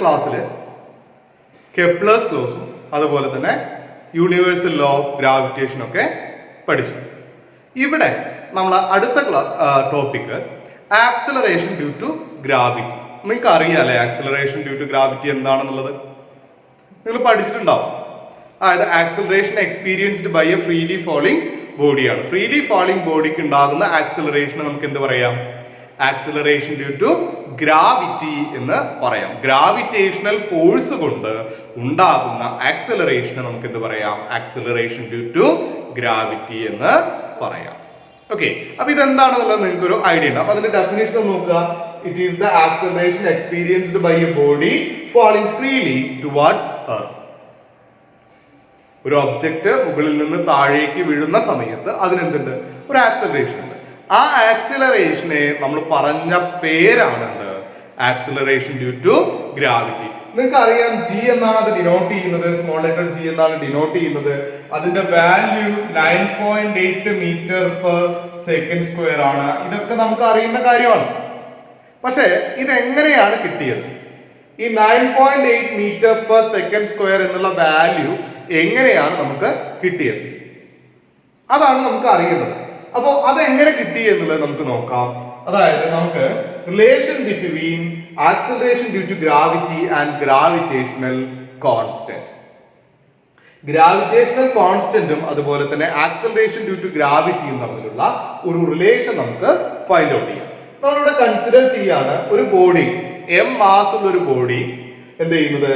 ക്ലാസ്സിൽ കെപ്ലേഴ്സ് ലോസും അതുപോലെ തന്നെ യൂണിവേഴ്സൽ ലോ ഓഫ് ഗ്രാവിറ്റേഷൻ ഒക്കെ പഠിച്ചു. ഇവിടെ നമ്മൾ അടുത്ത topic acceleration due to gravity. നിങ്ങൾക്ക് അറിയാമല്ലേ ആക്സിലറേഷൻ ഡ്യൂ ടു ഗ്രാവിറ്റി എന്താണെന്നുള്ളത്? നിങ്ങൾ പഠിച്ചിട്ടുണ്ടാവും. അതായത് acceleration experienced by a freely falling ബോഡിയാണ്. ഫ്രീലി ഫോളിംഗ് ബോഡിക്ക് ഉണ്ടാകുന്ന ആക്സിലറേഷൻ നമുക്ക് എന്ത് പറയാം? ആക്സിലറേഷൻ ഡ്യൂ ടു ഗ്രാവിറ്റി എന്ന് പറയാം. ഗ്രാവിറ്റേഷണൽ ഫോഴ്സ് കൊണ്ട് ഉണ്ടാകുന്ന ആക്സിലറേഷന് നമുക്ക് എന്ത് പറയാം? ആക്സിലറേഷൻ ഡ്യൂ ടു ഗ്രാവിറ്റി എന്ന് പറയാം. ഓക്കെ, അപ്പൊ ഇതെന്താണെന്നുള്ളത് നിങ്ങൾക്ക് ഒരു ഐഡിയ ഉണ്ട്. അപ്പൊ അതിന്റെ ഡെഫിനേഷൻ നോക്കുക. It is the acceleration experienced by a body falling freely towards earth. ഒരു ഒബ്ജക്റ്റ് മുകളിൽ നിന്ന് താഴേക്ക് വീഴുന്ന സമയത്ത് അതിനെന്തുണ്ട്? ഒരു ആക്സിലറേഷൻ ഉണ്ട്. ആ ആക്സിലറേഷനെ നമ്മൾ പറഞ്ഞ പേരാണെന്ത്? Acceleration due to gravity. നിങ്ങൾക്ക് അറിയാം ജി എന്നാണ് അത് ഡിനോട്ട് ചെയ്യുന്നത്. സ്മോൾ ലെറ്റർ ജി എന്നാണ് ഡിനോട്ട് ചെയ്യുന്നത്. അതിന്റെ value 9.8 metre per second square ആണ്. ഇതൊക്കെ നമുക്ക് അറിയുന്ന കാര്യമാണ്. പക്ഷെ ഇതെങ്ങനെയാണ് കിട്ടിയത്? ഈ 9.8 മീറ്റർ പെർ സെക്കൻഡ് സ്ക്വയർ എന്നുള്ള വാല്യൂ എങ്ങനെയാണ് നമുക്ക് കിട്ടിയത്? അതാണ് നമുക്ക് അറിയുന്നത്. അപ്പോൾ അതെങ്ങനെ കിട്ടി എന്നുള്ളത് നമുക്ക് നോക്കാം. അതായത് നമുക്ക് relation between acceleration due to gravity and gravitational constant. Gravitational കോൺസ്റ്റന്റും അതുപോലെ തന്നെ ആക്സിലറേഷൻ ഡ്യൂ ടു ഗ്രാവിറ്റിയും തമ്മിലുള്ള ഒരു റിലേഷൻ നമുക്ക് ഫൈൻഡ് ഔട്ട് ചെയ്യാം. നമ്മളിവിടെ കൺസിഡർ ചെയ്യാണ് ഒരു ബോഡി, എം മാസ് ഉള്ള ഒരു ബോഡി എന്ത് ചെയ്യുന്നത്?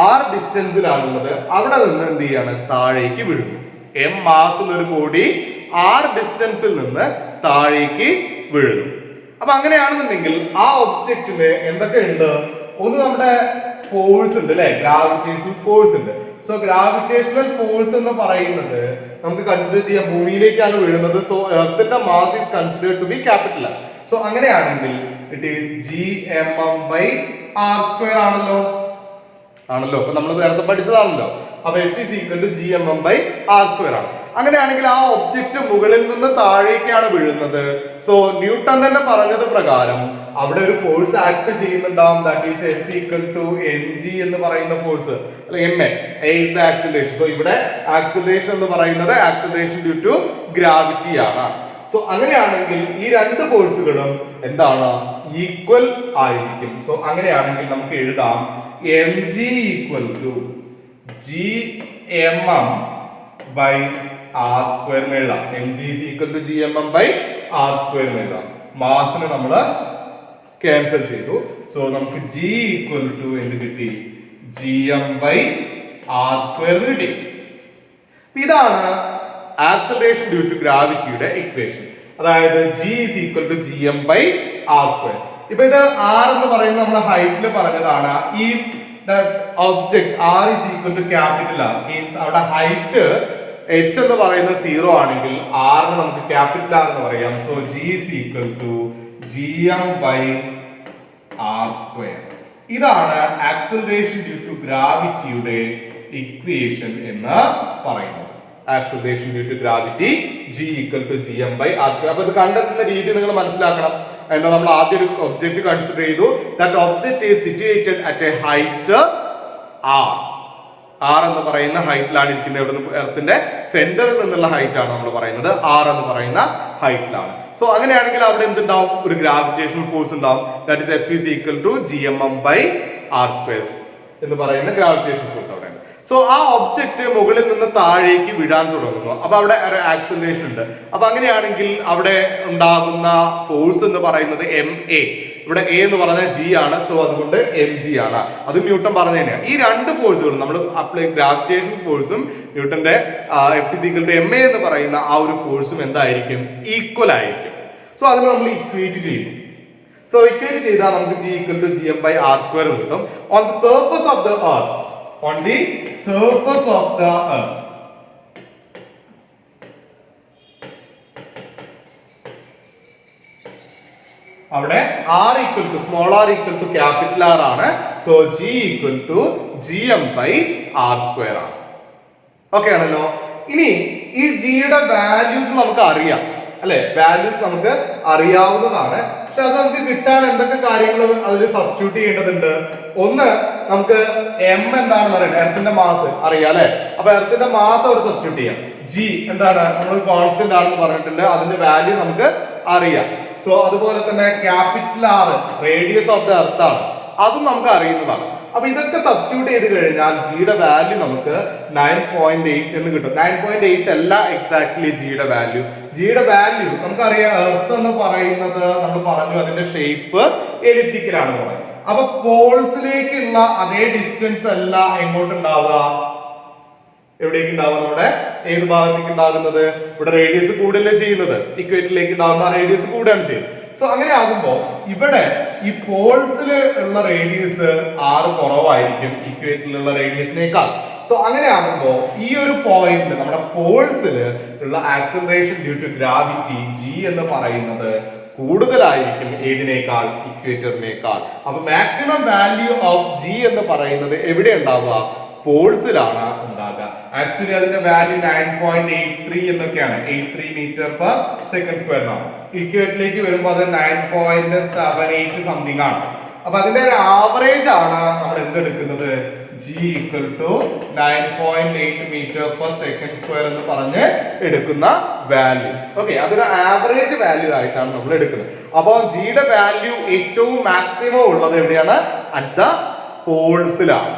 ആർ ഡിസ്റ്റൻസിലാണുള്ളത്. അവിടെ നിന്ന് എന്ത് ചെയ്യാണ്? താഴേക്ക് വീഴുന്നു. എം മാസ് ഉള്ള ഒരു ബോഡി ആർ ഡിസ്റ്റൻസിൽ നിന്ന് താഴേക്ക് വീഴുന്നു. അപ്പൊ അങ്ങനെയാണെന്നുണ്ടെങ്കിൽ ആ ഒബ്ജക്റ്റിന് എന്തൊക്കെ ഉണ്ട്? ഒന്ന് നമ്മുടെ ഫോഴ്സ് ഉണ്ട് അല്ലെ, ഗ്രാവിറ്റേഷണൽ ഫോഴ്സ് ഉണ്ട്. സോ ഗ്രാവിറ്റേഷണൽ ഫോഴ്സ് എന്ന് പറയുന്നത് നമുക്ക് കൺസിഡർ ചെയ്യാം ഭൂമിയിലേക്കാണ് വീഴുന്നത്. സോ എർത്തിന്റെ mass is considered to be capital. So അങ്ങനെയാണെങ്കിൽ ഇറ്റ് ഈസ് gm/r² ആണല്ലോ. അപ്പൊ നമ്മൾ നേരത്തെ പഠിച്ചതാണല്ലോ. അപ്പൊ F is equal to gm/r² ആണ്. അങ്ങനെയാണെങ്കിൽ ആ ഒബ്ജക്റ്റ് മുകളിൽ നിന്ന് താഴേക്കാണ് വീഴുന്നത്. സോ ന്യൂട്ടൺ തന്നെ പറഞ്ഞത് പ്രകാരം അവിടെ ഒരു ഫോഴ്സ് ആക്ട് ചെയ്യുന്നുണ്ടാവും. That is F equal to mg എന്ന് പറയുന്ന ഫോഴ്സ്, അല്ലെങ്കിൽ ma. A is the acceleration. So ഇവിടെ ആക്സിലറേഷൻ എന്ന് പറയുന്നത് ആക്സിലറേഷൻ ഡ്യൂ ടു ഗ്രാവിറ്റി ആണ്. സോ അങ്ങനെയാണെങ്കിൽ ഈ രണ്ട് ഫോഴ്സുകളും എന്താണ്? ഈക്വൽ ആയിരിക്കും. സോ അങ്ങനെയാണെങ്കിൽ നമുക്ക് എഴുതാം mg equal to gmm/r² എന്ന് എഴുതാം. mg is equal to gmm/r² എന്ന് എഴുതാം. മാസിനെ നമ്മൾ ക്യാൻസൽ ചെയ്തു. സോ നമുക്ക് g equal to എന്ത് കിട്ടി? gm/r² എന്ന് കിട്ടി. ഇതാണ് ആക്സിലറേഷൻ ഡ്യൂ ടു ഗ്രാവിറ്റിയുടെ ഇക്വേഷൻ. അതായത് g is equal to gm/r². ഇപ്പൊ ഇത് r എന്ന് പറയുന്നത് നമ്മൾ ഹൈറ്റിൽ പറഞ്ഞതാണ്. ഈ object r is equal to capital R means അവിടെ ഹൈറ്റ് h എന്ന് പറയുന്നത് 0 ആണെങ്കിൽ r ന് നമുക്ക് ക്യാപിറ്റൽ R എന്ന് പറയാം. So g is equal to gm/r². ഇതാണ് ആക്സിലറേഷൻ ഡ്യൂ ടു ഗ്രാവിറ്റിയുടെ ഇക്വേഷൻ എന്ന് പറയുന്നത്. Acceleration due to gravity g equal to gm/r². അപ്പൊ ഇത് കണ്ടെത്തുന്ന രീതി നിങ്ങൾ മനസ്സിലാക്കണം. എന്നാൽ നമ്മൾ ആദ്യം ഒരു ഒബ്ജക്റ്റ് കൺസിഡർ ചെയ്തു. That object is situated at A height r എന്ന് പറയുന്ന ഹൈറ്റിലാണ് ഇരിക്കുന്നത്. ഇവിടെ നിന്ന് എർത്തിന്റെ സെന്ററിൽ നിന്നുള്ള ഹൈറ്റ് ആണ് നമ്മൾ പറയുന്നത്. r എന്ന് പറയുന്ന ഹൈറ്റിലാണ്. സോ അങ്ങനെയാണെങ്കിൽ അവിടെ എന്തുണ്ടാവും? ഒരു ഗ്രാവിറ്റേഷണൽ ഫോഴ്സ് ഉണ്ടാവും. That is F is equal to gmm/r² എന്ന് പറയുന്ന ഗ്രാവിറ്റേഷണൽ ഫോഴ്സ് അവിടെ. സോ ആ ഒബ്ജക്റ്റ് മുകളിൽ നിന്ന് താഴേക്ക് വിടാൻ തുടങ്ങുന്നു. അപ്പൊ അവിടെ ഒരു ആക്സിലറേഷൻ ഉണ്ട്. അപ്പൊ അങ്ങനെയാണെങ്കിൽ അവിടെ ഉണ്ടാകുന്ന ഫോഴ്സ് എന്ന് പറയുന്നത് ma. ഇവിടെ a എന്ന് പറഞ്ഞാൽ g ആണ്. സോ അതുകൊണ്ട് mg ആണ്. അത് ന്യൂട്ടൺ പറഞ്ഞു തന്നെയാണ്. ഈ രണ്ട് ഫോഴ്സുകളും നമ്മൾ അപ്ലൈ ഗ്രാവിറ്റേഷൻ ഫോഴ്സും ന്യൂട്ടന്റെ F is equal to ma എന്ന് പറയുന്ന ആ ഒരു ഫോഴ്സും എന്തായിരിക്കും? ഈക്വൽ ആയിരിക്കും. സോ അതിന് നമ്മൾ ഇക്വേറ്റ് ചെയ്യും. സോ ഇക്വേറ്റ് ചെയ്താൽ നമുക്ക് g equal to gm/r² എന്ന് കിട്ടും. On the surface of the earth, on the surface of the earth, അവിടെ r equal to small r equal to capital R ആണ്. So g equal to gm/r² ആണ്. Okay ആണല്ലോ. ഇനി ഈ g യുടെ values നമുക്ക് അറിയാം അല്ലെ? വാല്യൂസ് നമുക്ക് അറിയാവുന്നതാണ്. പക്ഷെ അത് നമുക്ക് കിട്ടാൻ എന്തൊക്കെ കാര്യങ്ങൾ അതിൽ സബ്സ്റ്റിറ്റ്യൂട്ട് ചെയ്യേണ്ടതുണ്ട്? ഒന്ന് നമുക്ക് എം എന്താണെന്ന് അറിയാം, എർത്തിന്റെ മാസ് അറിയാം അല്ലെ. അപ്പൊ എർത്തിന്റെ മാസ് അവിടെ സബ്സ്റ്റിറ്റ്യൂട്ട് ചെയ്യാം. ജി എന്താണ്, നമ്മൾ കോൺസ്റ്റന്റ് ആണെന്ന് പറഞ്ഞിട്ടുണ്ട്, അതിന്റെ വാല്യൂ നമുക്ക് അറിയാം. സോ അതുപോലെ തന്നെ capital R radius of the earth ആണ്, അതും നമുക്ക് അറിയുന്നതാണ്. അപ്പൊ ഇതൊക്കെ സബ്സ്റ്റിറ്റ്യൂട്ട് ചെയ്ത് കഴിഞ്ഞാൽ ജിയുടെ വാല്യൂ നമുക്ക് 9.8 എന്ന് കിട്ടും. 9.8 അല്ല എക്സാക്ട്ലി ജിയുടെ വാല്യൂ. ജിയുടെ വാല്യൂ നമുക്കറിയാം, എർത്ത് എന്ന് പറയുന്നത് നമ്മൾ പറഞ്ഞു അതിന്റെ ഷേപ്പ് എലിപ്റ്റിക്കലാണ് പറയുന്നത്. അപ്പൊ പോൾസിലേക്കുള്ള അതേ ഡിസ്റ്റൻസ് അല്ല എങ്ങോട്ടുണ്ടാവുക, എവിടേക്ക് ഉണ്ടാവുക, നമ്മുടെ ഏത് ഭാഗത്തേക്ക് ഉണ്ടാകുന്നത്, ഇവിടെ റേഡിയസ് കൂടുതലല്ലേ ചെയ്യുന്നത്, ഇക്വേറ്ററിലേക്ക് ഉണ്ടാകുന്ന റേഡിയസ് കൂടുകയാണ് ചെയ്യുന്നത്. സോ അങ്ങനെ ആകുമ്പോൾ ഇവിടെ ഈ പോൾസിൽ ഉള്ള റേഡിയസ് ആറ് കുറവായിരിക്കും ഇക്വേറ്ററിലുള്ള റേഡിയസിനേക്കാൾ. സോ അങ്ങനെ ആകുമ്പോൾ ഈ ഒരു പോയിന്റ് നമ്മുടെ പോൾസിൽ ഉള്ള acceleration due to gravity g എന്ന് പറയുന്നത് കൂടുതലായിരിക്കും ഏതിനേക്കാൾ, ഇക്വേറ്ററിനേക്കാൾ. അപ്പൊ മാക്സിമം വാല്യൂ ഓഫ് ജി എന്ന് പറയുന്നത് എവിടെ ഉണ്ടാവുക, പോൾസിലാണ് ഉണ്ടാകുക. ആക്ച്വലി അതിന്റെ വാല്യൂ 9.83 എന്നൊക്കെയാണ്, 83 മീറ്റർ പെർ സെക്കൻഡ് സ്ക്വയർ ആണ്. ഇക്വേറ്ററിലേക്ക് വരുമ്പോൾ അത് 9.78 സംതിങ് ആണ്. അപ്പൊ അതിന്റെ ഒരു ആവറേജ് ആണ് നമ്മൾ എന്തെടുക്കുന്നത്, G equal to 9.8 metre per second square എന്ന് പറഞ്ഞ് എടുക്കുന്ന വാല്യൂ. ഓക്കെ, അതൊരു ആവറേജ് വാല്യൂ ആയിട്ടാണ് നമ്മൾ എടുക്കുന്നത്. അപ്പോൾ ജിയുടെ വാല്യൂ ഏറ്റവും മാക്സിമം ഉള്ളത് എവിടെയാണ്, അറ്റ് ദ പോൾസിലാണ്.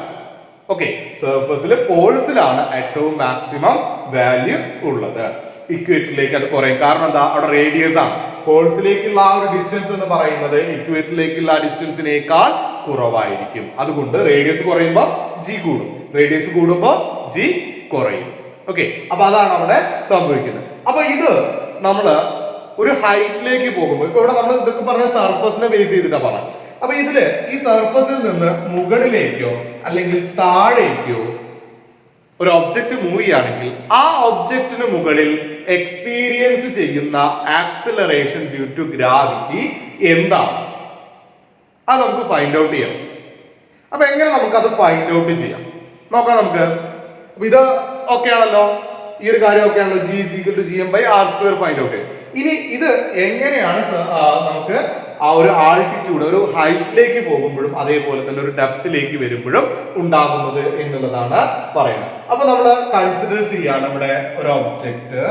ഓക്കെ, സർഫസിൽ പോൾസിലാണ് ഏറ്റവും മാക്സിമം വാല്യൂ ഉള്ളത്. ഇക്വേറ്ററിലേക്ക് അത് കുറയും, കാരണം എന്താ, അവിടെ റേഡിയസ് ആണ്. പോൾസിലേക്കുള്ള ആ ഒരു ഡിസ്റ്റൻസ് എന്ന് പറയുന്നത് ഇക്വേറ്ററിലേക്കുള്ള ഡിസ്റ്റൻസിനേക്കാൾ കുറവായിരിക്കും. അതുകൊണ്ട് റേഡിയസ് കുറയുമ്പോൾ ജി കൂടും, റേഡിയസ് കൂടുമ്പോൾ ജി കുറയും. ഓക്കെ, അപ്പൊ അതാണ് അവിടെ സംഭവിക്കുന്നത്. അപ്പൊ ഇത് നമ്മള് ഒരു ഹൈറ്റിലേക്ക് പോകുമ്പോൾ, ഇപ്പൊ ഇവിടെ നമ്മൾ ഇതൊക്കെ പറഞ്ഞ സർഫസിനെ ബേസ് ചെയ്തിട്ടാണ് പറഞ്ഞത്. അപ്പൊ ഇതില് ഈ സർഫസിൽ നിന്ന് മുകളിലേക്കോ അല്ലെങ്കിൽ താഴേക്കോ ഒരു ഒബ്ജക്റ്റ് മൂവ് ചെയ്യുകയാണെങ്കിൽ ആ ഒബ്ജക്റ്റിന് മുകളിൽ എക്സ്പീരിയൻസ് ചെയ്യുന്ന ആക്സിലറേഷൻ ഡ്യൂ ടു ഗ്രാവിറ്റി എന്താണ്, അത് നമുക്ക് ഫൈൻഡ് ഔട്ട് ചെയ്യണം. അപ്പൊ എങ്ങനെ നമുക്ക് അത് ഫൈൻഡ് ഔട്ട് ചെയ്യാം നോക്കാം നമുക്ക്. അപ്പൊ ഇത് ഓക്കെ ആണല്ലോ, ഈ ഒരു കാര്യം ഓക്കെ ആണല്ലോ, g is equal to G M by R square find out ചെയ്യും. ഇനി ഇത് എങ്ങനെയാണ് നമുക്ക് ആ ഒരു ആൾട്ടിറ്റ്യൂഡ്, ഒരു ഹൈറ്റിലേക്ക് പോകുമ്പോഴും അതേപോലെ തന്നെ ഒരു ഡെപ്തിലേക്ക് വരുമ്പോഴും ഉണ്ടാകുന്നത് എന്നുള്ളതാണ് പറയുന്നത്. അപ്പൊ നമ്മൾ കൺസിഡർ ചെയ്യാണ് ഇവിടെ ഒരു ഒബ്ജക്റ്റ്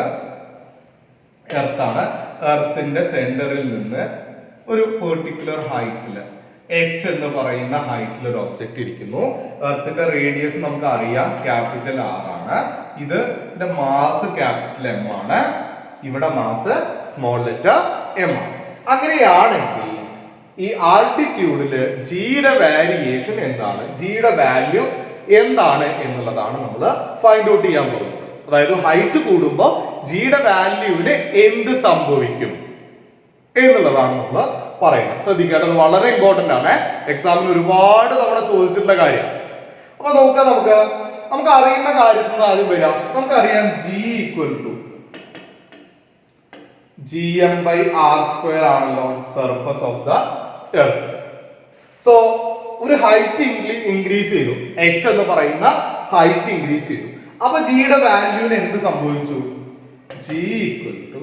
എർത്താണ്. എർത്തിന്റെ സെന്ററിൽ നിന്ന് ഒരു പെർട്ടിക്കുലർ ഹൈറ്റില് എച്ച് എന്ന് പറയുന്ന ഹൈറ്റിൽ ഒരു ഒബ്ജക്റ്റ് ഇരിക്കുന്നു. എർത്തിന്റെ റേഡിയസ് നമുക്ക് അറിയാം, ക്യാപിറ്റൽ ആർ ആണ്. ഇതിന്റെ മാസ് ക്യാപിറ്റൽ എം ആണ്, ഇവിടെ മാസ് സ്മോൾ ലെറ്റർ എം ആണ്. അങ്ങനെയാണെങ്കിൽ ഈ ആൾട്ടിറ്റ്യൂഡില് ജിയുടെ വാരിയേഷൻ എന്താണ്, ജിയുടെ വാല്യൂ എന്താണ് എന്നുള്ളതാണ് നമ്മൾ ഫൈൻഡ് ഔട്ട് ചെയ്യാൻ പോകുന്നത്. അതായത് ഹൈറ്റ് കൂടുമ്പോൾ ജിയുടെ വാല്യൂവിന് എന്ത് സംഭവിക്കും എന്നുള്ളതാണ് നമ്മൾ പറയുന്നത്. ശ്രദ്ധിക്കേണ്ടത് വളരെ ഇമ്പോർട്ടന്റ് ആണ്, എക്സാമിന് ഒരുപാട് തവണ ചോദിച്ചിട്ടുള്ള കാര്യം. അപ്പൊ നോക്കാം, നമുക്ക് അറിയുന്ന കാര്യത്തിൽ നിന്ന് ആദ്യം വരാം. നമുക്കറിയാം G equal to G M by R square ആണല്ലോ surface of the earth. So ഒരു ഹൈറ്റ് ഇൻക്രീസ് ചെയ്തു, എച്ച് എന്ന് പറയുന്ന ഹൈറ്റ് ഇൻക്രീസ് ചെയ്തു. അപ്പൊ ജിയുടെ വാല്യൂവിന് എന്ത് സംഭവിച്ചു, g equal to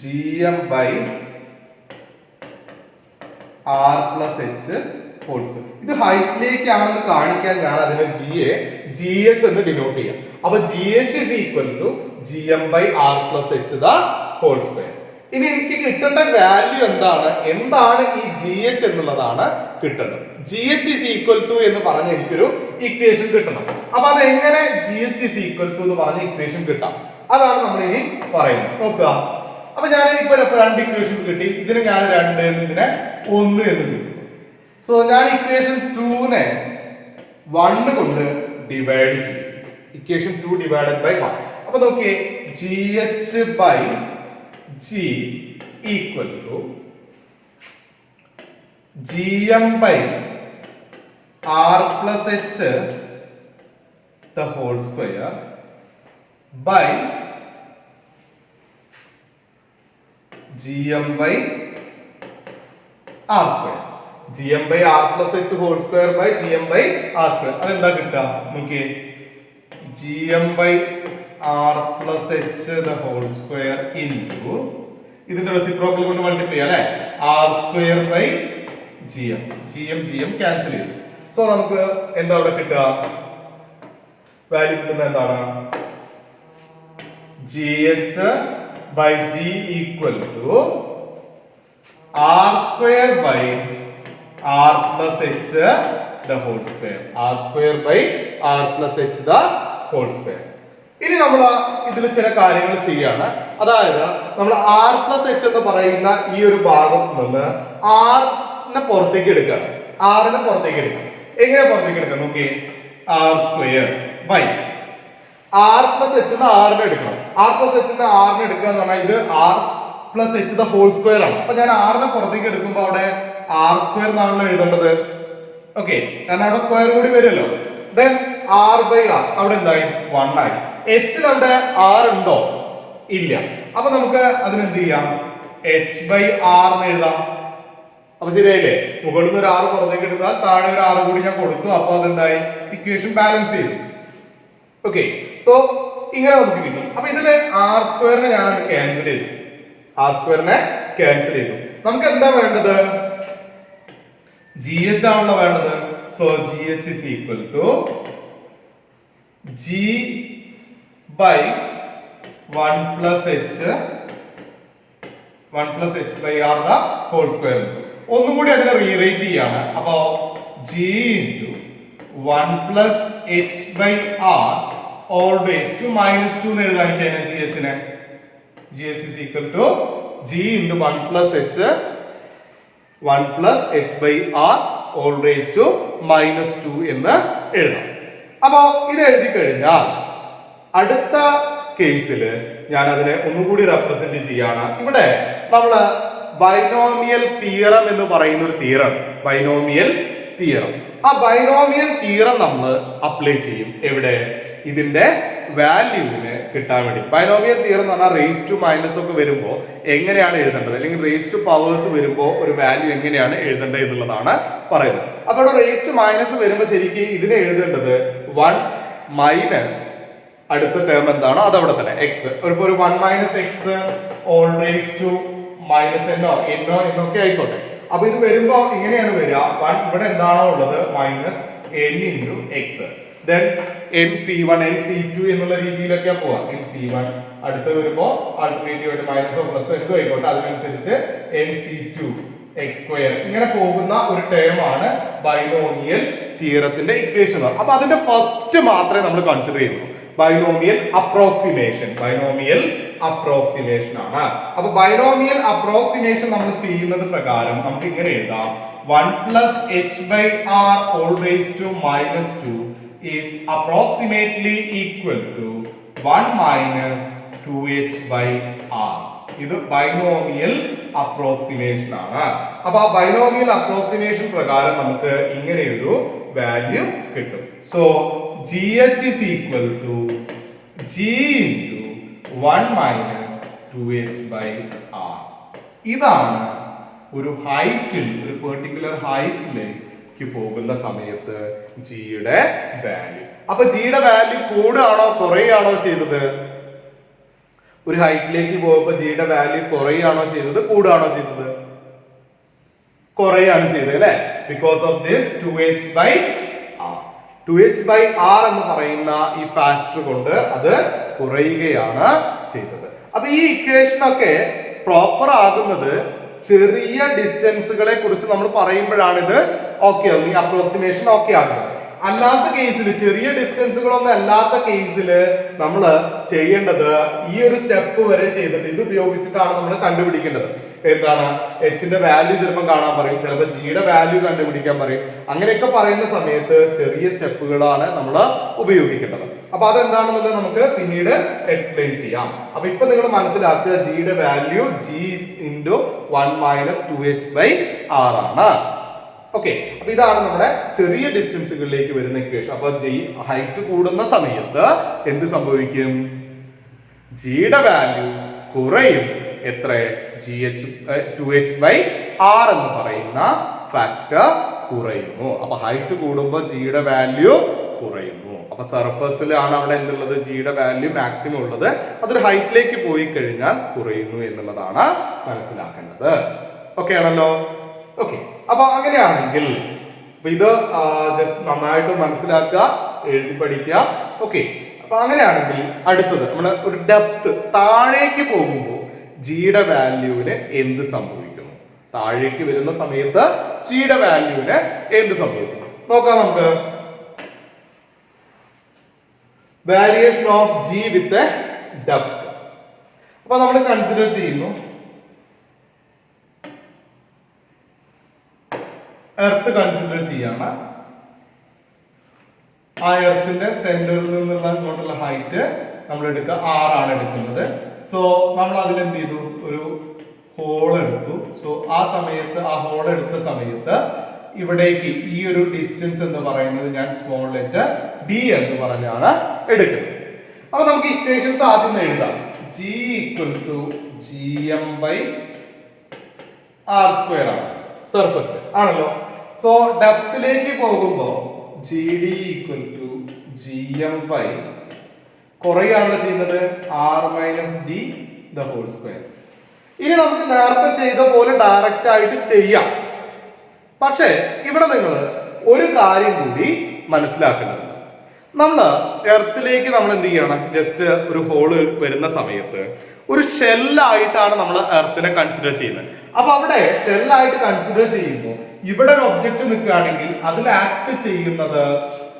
G M by R plus h whole square. ഇത് ഹൈറ്റിലേക്കാണെന്ന് കാണിക്കാൻ ഞാൻ അതിന് ജി എച്ച് എന്ന് ഡിനോട്ട് ചെയ്യാം. അപ്പൊ g h is equal to G M by R plus h the whole square. ഇനി എനിക്ക് കിട്ടേണ്ട വാല്യൂ എന്താണ് ഈ ജി എച്ച് എന്നുള്ളതാണ് കിട്ടേണ്ടത്. G h is equal to എന്ന് പറഞ്ഞ് എനിക്കൊരു ഇക്വേഷൻ കിട്ടണം. അപ്പൊ അത് എങ്ങനെ g h is equal to എന്ന് പറഞ്ഞ ഇക്വേഷൻ കിട്ടാം, അതാണ് നമ്മൾ ഇനി പറയുന്നത്. നോക്കുക, അപ്പൊ ഞാൻ ഇപ്പൊ രണ്ട് ഇക്വേഷൻസ് കിട്ടി. ഇതിനെ ഞാൻ 2 എന്ന്, ഇതിനെ 1 എന്ന് കിട്ടും. സോ ഞാൻ ഇക്വേഷൻ 2നെ 1 കൊണ്ട് ഡിവൈഡ് ചെയ്യും. Equation 2 divided by 1. അപ്പൊ നോക്കിയേ, g h by G equal to G M by R plus h the whole square by G M by R square. G M by R plus h whole square by G M by R square. അതെന്താ കിട്ടുക നോക്കിയേ, G M by R plus h the whole square into ഇതിന്റെ reciprocal കൊണ്ട് multiply അല്ലെ, R square by G M. G M cancel ചെയ്തു. So നമുക്ക് എന്താ അവിടെ കിട്ടുക? വാല്യൂ കിട്ടുന്നത് എന്താണ്? GH by G equal to R square by R plus H the whole square. R square by R plus H the whole square. ഇനി നമ്മൾ ഇതിൽ ചില കാര്യങ്ങൾ ചെയ്യാണ്. അതായത് നമ്മൾ R plus H എന്ന് പറയുന്ന ഈ ഒരു ഭാഗം നിന്ന് R-നെ പുറത്തേക്ക് എടുക്കുകയാണ്. R-നെ പുറത്തേക്ക് എടുക്കുക. എങ്ങനെ പുറത്തേക്ക് എടുക്കാം? നോക്കിയേ, R square by R plus H എന്ന് R-നെ എടുക്കണം. R plus H എന്ന് R-നെ എടുക്കുക എന്ന് പറഞ്ഞാൽ ഇത് R plus H the whole square ആണ്. അപ്പൊ ഞാൻ R-നെ പുറത്തേക്ക് എടുക്കുമ്പോൾ അവിടെ R square എന്നാണല്ലോ എഴുതേണ്ടത്. ഓക്കെ, കാരണം അവിടെ സ്ക്വയർ കൂടി വരുമല്ലോ. ദെൻ R by R അവിടെ എന്തായി? 1 ആയി. H അവിടെ R ഉണ്ടോ? ഇല്ല. അപ്പൊ നമുക്ക് അതിനെന്ത് ചെയ്യാം? H by R എന്ന് എഴുതാം. അപ്പൊ ശരിയായില്ലേ? മുകളിൽ നിന്ന് ഒരു R പുറത്തേക്ക് എടുത്താൽ താഴെ ഒരു R കൂടി ഞാൻ കൊടുത്തു. അപ്പൊ അതെന്തായി? ഇക്വേഷൻ ബാലൻസ് ചെയ്തു. ഓക്കെ, സോ ഇങ്ങനെ നമുക്ക് കിട്ടി. അപ്പൊ ഇതില് R സ്ക്വയറിനെ ഞാൻ ക്യാൻസൽ ചെയ്തു. R സ്ക്വയറിനെ ക്യാൻസൽ ചെയ്തു. നമുക്ക് എന്താ വേണ്ടത്? GH ആണല്ലോ വേണ്ടത്. So GH is equal to G by 1 plus H by R the whole square. ഒന്നുകൂടി അതിനെ റീറൈറ്റ് ചെയ്യാണ്. അപ്പോ G into 1 plus H by R all raised to -2 എന്ന് എഴുതാൻ കഴിയും. GH-നെ GH is equal to G into 1 plus H by R all raised to -2 എന്ന് എഴുതാം. അപ്പോ ഇത് എഴുതി കഴിഞ്ഞാൽ അടുത്ത കേസിൽ ഞാൻ അതിനെ ഒന്നുകൂടി റെപ്രസെന്റ് ചെയ്യാണ്. ഇവിടെ നമ്മള് ബൈനോമിയൽ തിയറം എന്ന് പറയുന്ന ഒരു തിയറം, ബൈനോമിയൽ തിയറം. ആ ബൈനോമിയൽ തിയറം നമ്മൾ അപ്ലൈ ചെയ്യും. എവിടെ? ഇതിന്റെ വാല്യൂവിനെ കിട്ടാൻ വേണ്ടി. ബൈനോമിയൽ തിയറം എന്ന് പറഞ്ഞാൽ റേസ് ടു മൈനസ് ഒക്കെ വരുമ്പോൾ എങ്ങനെയാണ് എഴുതേണ്ടത്, അല്ലെങ്കിൽ റേസ് ടു പവേഴ്സ് വരുമ്പോൾ ഒരു വാല്യൂ എങ്ങനെയാണ് എഴുതേണ്ടത് എന്നുള്ളതാണ് പറയുന്നത്. അപ്പൊ ഇവിടെ റേസ് ടു മൈനസ് വരുമ്പോൾ ശരിക്കും ഇതിനെ എഴുതേണ്ടത് 1 മൈനസ് അടുത്ത ടേം എന്താണോ അത് അവിടെ തന്നെ എക്സ്. ഒരു 1 minus x whole raise to minus എന്നോ എന്നൊക്കെ ആയിക്കോട്ടെ. അപ്പൊ ഇത് വരുമ്പോ ഇങ്ങനെയാണ് വരിക. 1 ഇവിടെ എന്താണോ ഉള്ളത് minus n into X. Then MC1 MC2 എന്നുള്ള രീതിയിലൊക്കെ പോവാം. MC1 അടുത്ത് വരുമ്പോ ആൾട്ടർനേറ്റീവ് ആയിട്ട് മൈനസോ പ്ലസോ എന്തോ ആയിക്കോട്ടെ, അതിനനുസരിച്ച് MC2 എക്സ് സ്ക്വയർ ഇങ്ങനെ പോകുന്ന ഒരു ടേം ആണ് ബൈനോമിയൽ തിയറത്തിന്റെ ഇക്വേഷൻ. അപ്പൊ അതിന്റെ ഫസ്റ്റ് മാത്രമേ നമ്മൾ കൺസിഡർ ചെയ്യുന്നു. ബൈനോമിയൽ അപ്രോക്സിമേഷൻ ആണ്. അപ്പൊ ബൈനോമിയൽ അപ്രോക്സിമേഷൻ നമ്മൾ ചെയ്യുന്നത് പ്രകാരം നമുക്ക് ഇങ്ങനെ എഴുതാം: 1 plus h by r all raised to -2 is approximately equal to 1 minus 2h by r. ഇത് ബൈനോമിയൽ അപ്രോക്സിമേഷൻ ആണ്. അപ്പൊ ആ ബൈനോമിയൽ അപ്രോക്സിമേഷൻ പ്രകാരം നമുക്ക് ഇങ്ങനെയൊരു വാല്യൂ കിട്ടും. So GH is equal to G into 1 minus 2h by r. ഇതാണ് ഒരു ഹൈറ്റിൽ, ഒരു പെർട്ടിക്കുലർ ഹൈറ്റിലേക്ക് പോകുന്ന സമയത്ത് ജിയുടെ വാല്യൂ. അപ്പൊ ജിയുടെ വാല്യൂ കൂടുകയാണോ കുറയുകയാണോ ചെയ്തത്? ഒരു ഹൈറ്റിലേക്ക് പോകുമ്പോൾ ജിയുടെ വാല്യൂ കുറയുകയാണോ ചെയ്തത് കൂടുകയാണോ ചെയ്തത്? കുറയാണ് ചെയ്തത് അല്ലെ? Because of this 2h by r. 2h by r എന്ന് പറയുന്ന ഈ ഫാക്ടർ കൊണ്ട് അത് കുറയുകയാണ് ചെയ്തത്. അപ്പൊ ഈ ഇക്വേഷനൊക്കെ പ്രോപ്പർ ആകുന്നത് ചെറിയ ഡിസ്റ്റൻസുകളെ കുറിച്ച് നമ്മൾ പറയുമ്പോഴാണ് ഇത് ഓക്കെ ആകുന്നത്, ഈ അപ്രോക്സിമേഷൻ ഓക്കെ ആകുന്നത്. അല്ലാത്ത കേസിൽ, ചെറിയ ഡിസ്റ്റൻസുകളൊന്നും അല്ലാത്ത കേസിൽ നമ്മൾ ചെയ്യേണ്ടത് ഈ ഒരു സ്റ്റെപ്പ് വരെ ചെയ്തിട്ട് ഇത് ഉപയോഗിച്ചിട്ടാണ് നമ്മൾ കണ്ടുപിടിക്കേണ്ടത്. എന്താണ്? എച്ചിന്റെ വാല്യൂ ചിലപ്പോൾ കാണാൻ പറയും, ചിലപ്പോൾ ജിയുടെ വാല്യൂ കണ്ടുപിടിക്കാൻ പറയും. അങ്ങനെയൊക്കെ പറയുന്ന സമയത്ത് ചെറിയ സ്റ്റെപ്പുകളാണ് നമ്മൾ ഉപയോഗിക്കേണ്ടത്. അപ്പൊ അതെന്താണെന്നുള്ളത് നമുക്ക് പിന്നീട് എക്സ്പ്ലെയിൻ ചെയ്യാം. അപ്പൊ ഇപ്പൊ നിങ്ങൾ മനസ്സിലാക്കുക, ജിയുടെ value G into 1 minus 2h by r ആണ്. ഓക്കെ, അപ്പൊ ഇതാണ് നമ്മുടെ ചെറിയ ഡിസ്റ്റൻസുകളിലേക്ക് വരുന്ന ഇക്വേഷൻ. അപ്പൊ ജി ഹൈറ്റ് കൂടുന്ന സമയത്ത് എന്ത് സംഭവിക്കും? ജിയുടെ വാല്യൂ കുറയും. എത്ര? GH 2h by r എന്ന് പറയുന്ന ഫാക്ടർ കുറയുന്നു. അപ്പൊ ഹൈറ്റ് കൂടുമ്പോൾ ജിയുടെ വാല്യൂ കുറയുന്നു. അപ്പൊ സർഫസിലാണ് അവിടെ എന്തുള്ളത്? ജിയുടെ വാല്യൂ മാക്സിമം ഉള്ളത്. അതൊരു ഹൈറ്റിലേക്ക് പോയി കഴിഞ്ഞാൽ കുറയുന്നു എന്നുള്ളതാണ് മനസ്സിലാക്കേണ്ടത്. ഓക്കെ ആണല്ലോ? ഓക്കെ, അപ്പൊ അങ്ങനെയാണെങ്കിൽ അപ്പൊ ഇത് ജസ്റ്റ് നന്നായിട്ട് മനസ്സിലാക്കുക, എഴുതി പഠിക്കുക. ഓക്കെ, അപ്പൊ അങ്ങനെയാണെങ്കിൽ അടുത്തത് നമ്മൾ ഒരു ഡെപ്ത് താഴേക്ക് പോകുമ്പോൾ ജിയുടെ വാല്യൂവിന് എന്ത് സംഭവിക്കുന്നു? താഴേക്ക് വരുന്ന സമയത്ത് ജിയുടെ വാല്യൂവിന് എന്ത് സംഭവിക്കുന്നു നോക്കാം നമുക്ക്. Variation of G with depth. അപ്പൊ നമ്മൾ കൺസിഡർ ചെയ്യുന്നു എർത്ത് കൺസിഡർ ചെയ്യാണ്. ആ എർത്തിന്റെ സെന്ററിൽ നിന്നുള്ള ഇങ്ങോട്ടുള്ള ഹൈറ്റ് നമ്മൾ എടുക്കുക 6 ആണ് എടുക്കുന്നത്. സോ നമ്മൾ അതിൽ എന്ത് ചെയ്തു? ഒരു ഹോൾ എടുത്തു. സോ ആ സമയത്ത് ആ ഹോൾ എടുത്ത സമയത്ത് ഇവിടേക്ക് ഈ ഒരു ഡിസ്റ്റൻസ് എന്ന് പറയുന്നത് ഞാൻ സ്മോൾ ലെറ്റർ ഡി എന്ന് പറഞ്ഞാണ് എടുക്കുന്നത്. അപ്പൊ നമുക്ക് ഇക്വേഷൻസ് ആദ്യം എഴുതാം. G equal to G M by R square ആണ് സർഫസ് ആണല്ലോ. സോ ഡെപ്തിലേക്ക് പോകുമ്പോൾ G D equal to G M by കുറയാണല്ലോ ചെയ്യുന്നത് R minus D the whole square. ഇനി നമുക്ക് നേരത്തെ ചെയ്ത പോലെ ഡയറക്റ്റ് ആയിട്ട് ചെയ്യാം. പക്ഷേ ഇവിടെ നിങ്ങൾ ഒരു കാര്യം കൂടി മനസ്സിലാക്കേണ്ടതുണ്ട്. നമ്മൾ എർത്തിലേക്ക് നമ്മൾ എന്ത് ചെയ്യണം? ജസ്റ്റ് ഒരു ഹോള് വരുന്ന സമയത്ത് ഒരു ഷെല്ലായിട്ടാണ് നമ്മൾ എർത്തിനെ കൺസിഡർ ചെയ്യുന്നത്. അപ്പൊ അവിടെ ഷെല്ലായിട്ട് കൺസിഡർ ചെയ്യുമ്പോൾ ഇവിടെ ഒരു ഒബ്ജക്റ്റ് നിൽക്കുകയാണെങ്കിൽ അതിൽ ആക്ട് ചെയ്യുന്നത്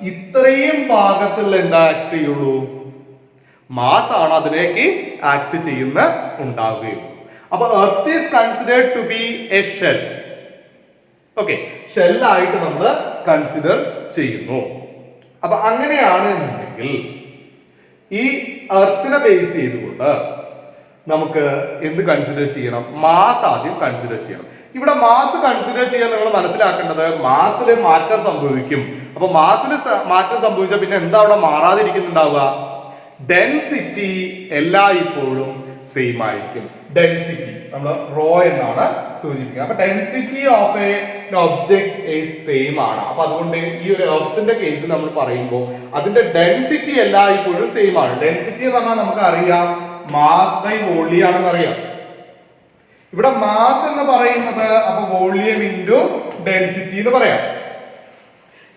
ഇത്രയും ഭാഗത്തുള്ള എന്താ ആക്ട് ചെയ്യുള്ളൂ? മാസ് ആണ് അതിലേക്ക് ആക്ട് ചെയ്യുന്ന ഉണ്ടാവുകയുള്ളൂ. അപ്പൊ earth is considered to be a shell. Okay, ഷെല്ലായിട്ട് നമ്മൾ കൺസിഡർ ചെയ്യുന്നു. അപ്പൊ അങ്ങനെയാണ് എന്നുണ്ടെങ്കിൽ ഈ എർത്തിനെ ബേസ് ചെയ്തുകൊണ്ട് നമുക്ക് എന്ത് കൺസിഡർ ചെയ്യണം? മാസ് ആദ്യം കൺസിഡർ ചെയ്യണം. ഇവിടെ മാസ് കൺസിഡർ ചെയ്യാൻ നിങ്ങൾ മനസ്സിലാക്കേണ്ടത് മാസിൽ മാറ്റം സംഭവിക്കും. അപ്പൊ മാസിൽ മാറ്റം സംഭവിച്ചാൽ പിന്നെ എന്താ അവിടെ മാറാതിരിക്കുന്നുണ്ടാവുക? ഡെൻസിറ്റി എല്ലായ്പ്പോഴും സെയിം ആയിരിക്കും. ഡെൻസിറ്റി നമ്മൾ റോ എന്നാണ് സൂചിപ്പിക്കുക. അപ്പൊ density of A object is same ആണ്. അപ്പൊ അതുകൊണ്ട് ഈ ഒരു എർത്തിന്റെ കേസ് നമ്മൾ പറയുമ്പോൾ അതിന്റെ ഡെൻസിറ്റി എല്ലായ്പ്പോഴും സെയിം ആണ്. ഡെൻസിറ്റി എന്ന് പറഞ്ഞാൽ നമുക്ക് അറിയാം മാസ് ബൈ വോളിയം ആണെന്ന് അറിയാം. ഇവിടെ മാസ് എന്ന് പറയുന്നത് അപ്പൊ വോളിയം ഇൻറ്റു ഡെൻസിറ്റി എന്ന് പറയാം.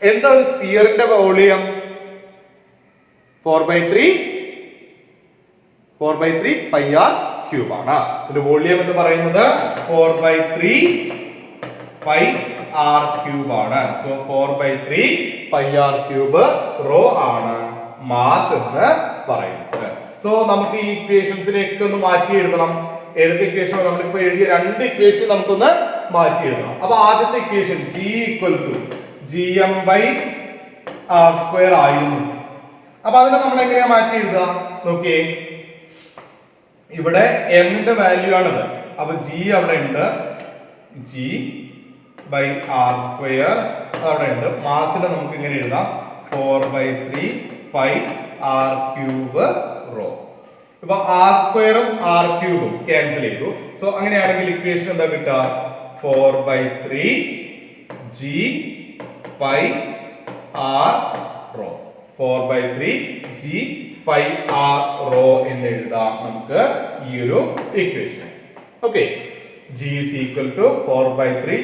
എന്താ ഒരു സ്ഫിയറിന്റെ വോളിയം? 4/3 പൈ ആർ ക്യൂബ് ആണ്. ഇതിന്റെ വോളിയം എന്ന് പറയുന്നത് 4/3 പൈ ആർ ക്യൂബ് ആണ്. So 4/3 pi R cube rho ആണ് മാസ് എന്ന് പറയുന്നത്. സോ നമുക്ക് ഈ ഇക്വേഷൻസിലേക്ക് ഒന്ന് മാറ്റി എഴുതണം. ഏതൊക്കെ ഇക്വേഷൻ? നമ്മളിപ്പോ എഴുതിയ 2 ഇക്വേഷൻ നമുക്കൊന്ന് മാറ്റി എഴുതണം. അപ്പൊ ആദ്യത്തെ equation g equal to G M by R square ആയിരുന്നു. അപ്പൊ അതിനെ നമ്മൾ എങ്ങനെയാ മാറ്റി എഴുതുക? നോക്കിയേ, ഇവിടെ എമ്മിന്റെ വാല്യൂ ആണിത്. അപ്പൊ ജി അവിടെ ഉണ്ട്, ജി ബൈ ആർ സ്ക്വയർ അവിടെ ഉണ്ട്. മാസിനെ നമുക്ക് ഇങ്ങനെ എഴുതാം 4/3 പൈ ആർ ക്യൂബ് റോ. ഇപ്പൊ ആർ സ്ക്വയറും ആർ ക്യൂബും ക്യാൻസൽ ചെയ്തു. സോ അങ്ങനെയാണെങ്കിൽ ഇക്വേഷൻ എന്താ കിട്ടുക? 4/3 G pi R rho. 4/3 G pi R rho എന്ന് എഴുതാം നമുക്ക് ഈ ഒരു equation. Okay, g is equal to 4/3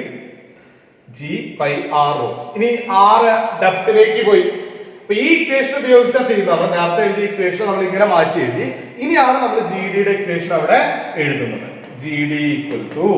G pi R rho. ഇനി ആറ് ഡെപ്തിലേക്ക് പോയി. അപ്പൊ ഈ ഇക്വേഷൻ ഉപയോഗിച്ചാൽ ചെയ്യുന്നത് നമ്മൾ നേരത്തെ എഴുതിയ ഇക്വേഷൻ നമ്മൾ ഇങ്ങനെ മാറ്റി എഴുതി. ഇനിയാണ് നമ്മൾ ജി ഡിയുടെ ഇക്വേഷൻ അവിടെ എഴുതുന്നത്. ജി ഡി ഈക്വൽ ടു,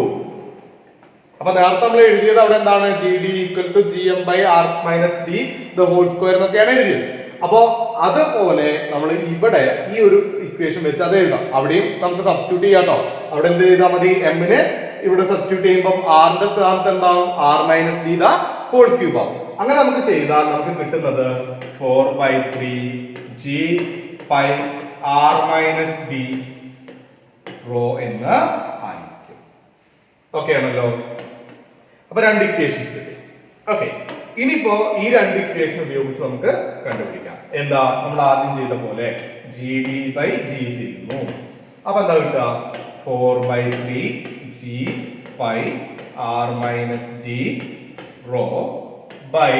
അപ്പൊ നേരത്തെ നമ്മൾ എഴുതിയത് അവിടെ എന്താണ്? G D equal to G M by R minus D the whole square എന്നൊക്കെയാണ് എഴുതിയത്. അപ്പോ അതുപോലെ നമ്മൾ ഇവിടെ ഈ ഒരു ഇക്വേഷൻ വെച്ച് അത് എഴുതാം. അവിടെയും നമുക്ക് സബ്സ്റ്റിറ്റ്യൂട്ട് ചെയ്യാം കേട്ടോ. അവിടെ എന്ത് ചെയ്താൽ മതി? എമ്മിന് ഇവിടെ സബ്സ്റ്റിറ്റ്യൂട്ട് ചെയ്യുമ്പോൾ ആറിന്റെ സ്ഥാനത്ത് എന്താവും? R minus D the whole cube ആവും. അങ്ങനെ നമുക്ക് ചെയ്താൽ നമുക്ക് കിട്ടുന്നത് 4/3 G pi R minus D rho എന്ന് ആയിരിക്കും. ഓക്കെ ആണല്ലോ. അപ്പൊ 2 ഇക്വേഷൻസ് കിട്ടി. ഓക്കെ, ഇനിയിപ്പോ ഈ 2 ഇക്വേഷൻ ഉപയോഗിച്ച് നമുക്ക് കണ്ടുപിടിക്കാം. എന്താ? നമ്മൾ ആദ്യം ചെയ്ത പോലെ ജി ഡി ബൈ ജി ചെയ്യുന്നു. അപ്പൊ എന്താ കിട്ടുക? 4/3 G pi R minus D rho by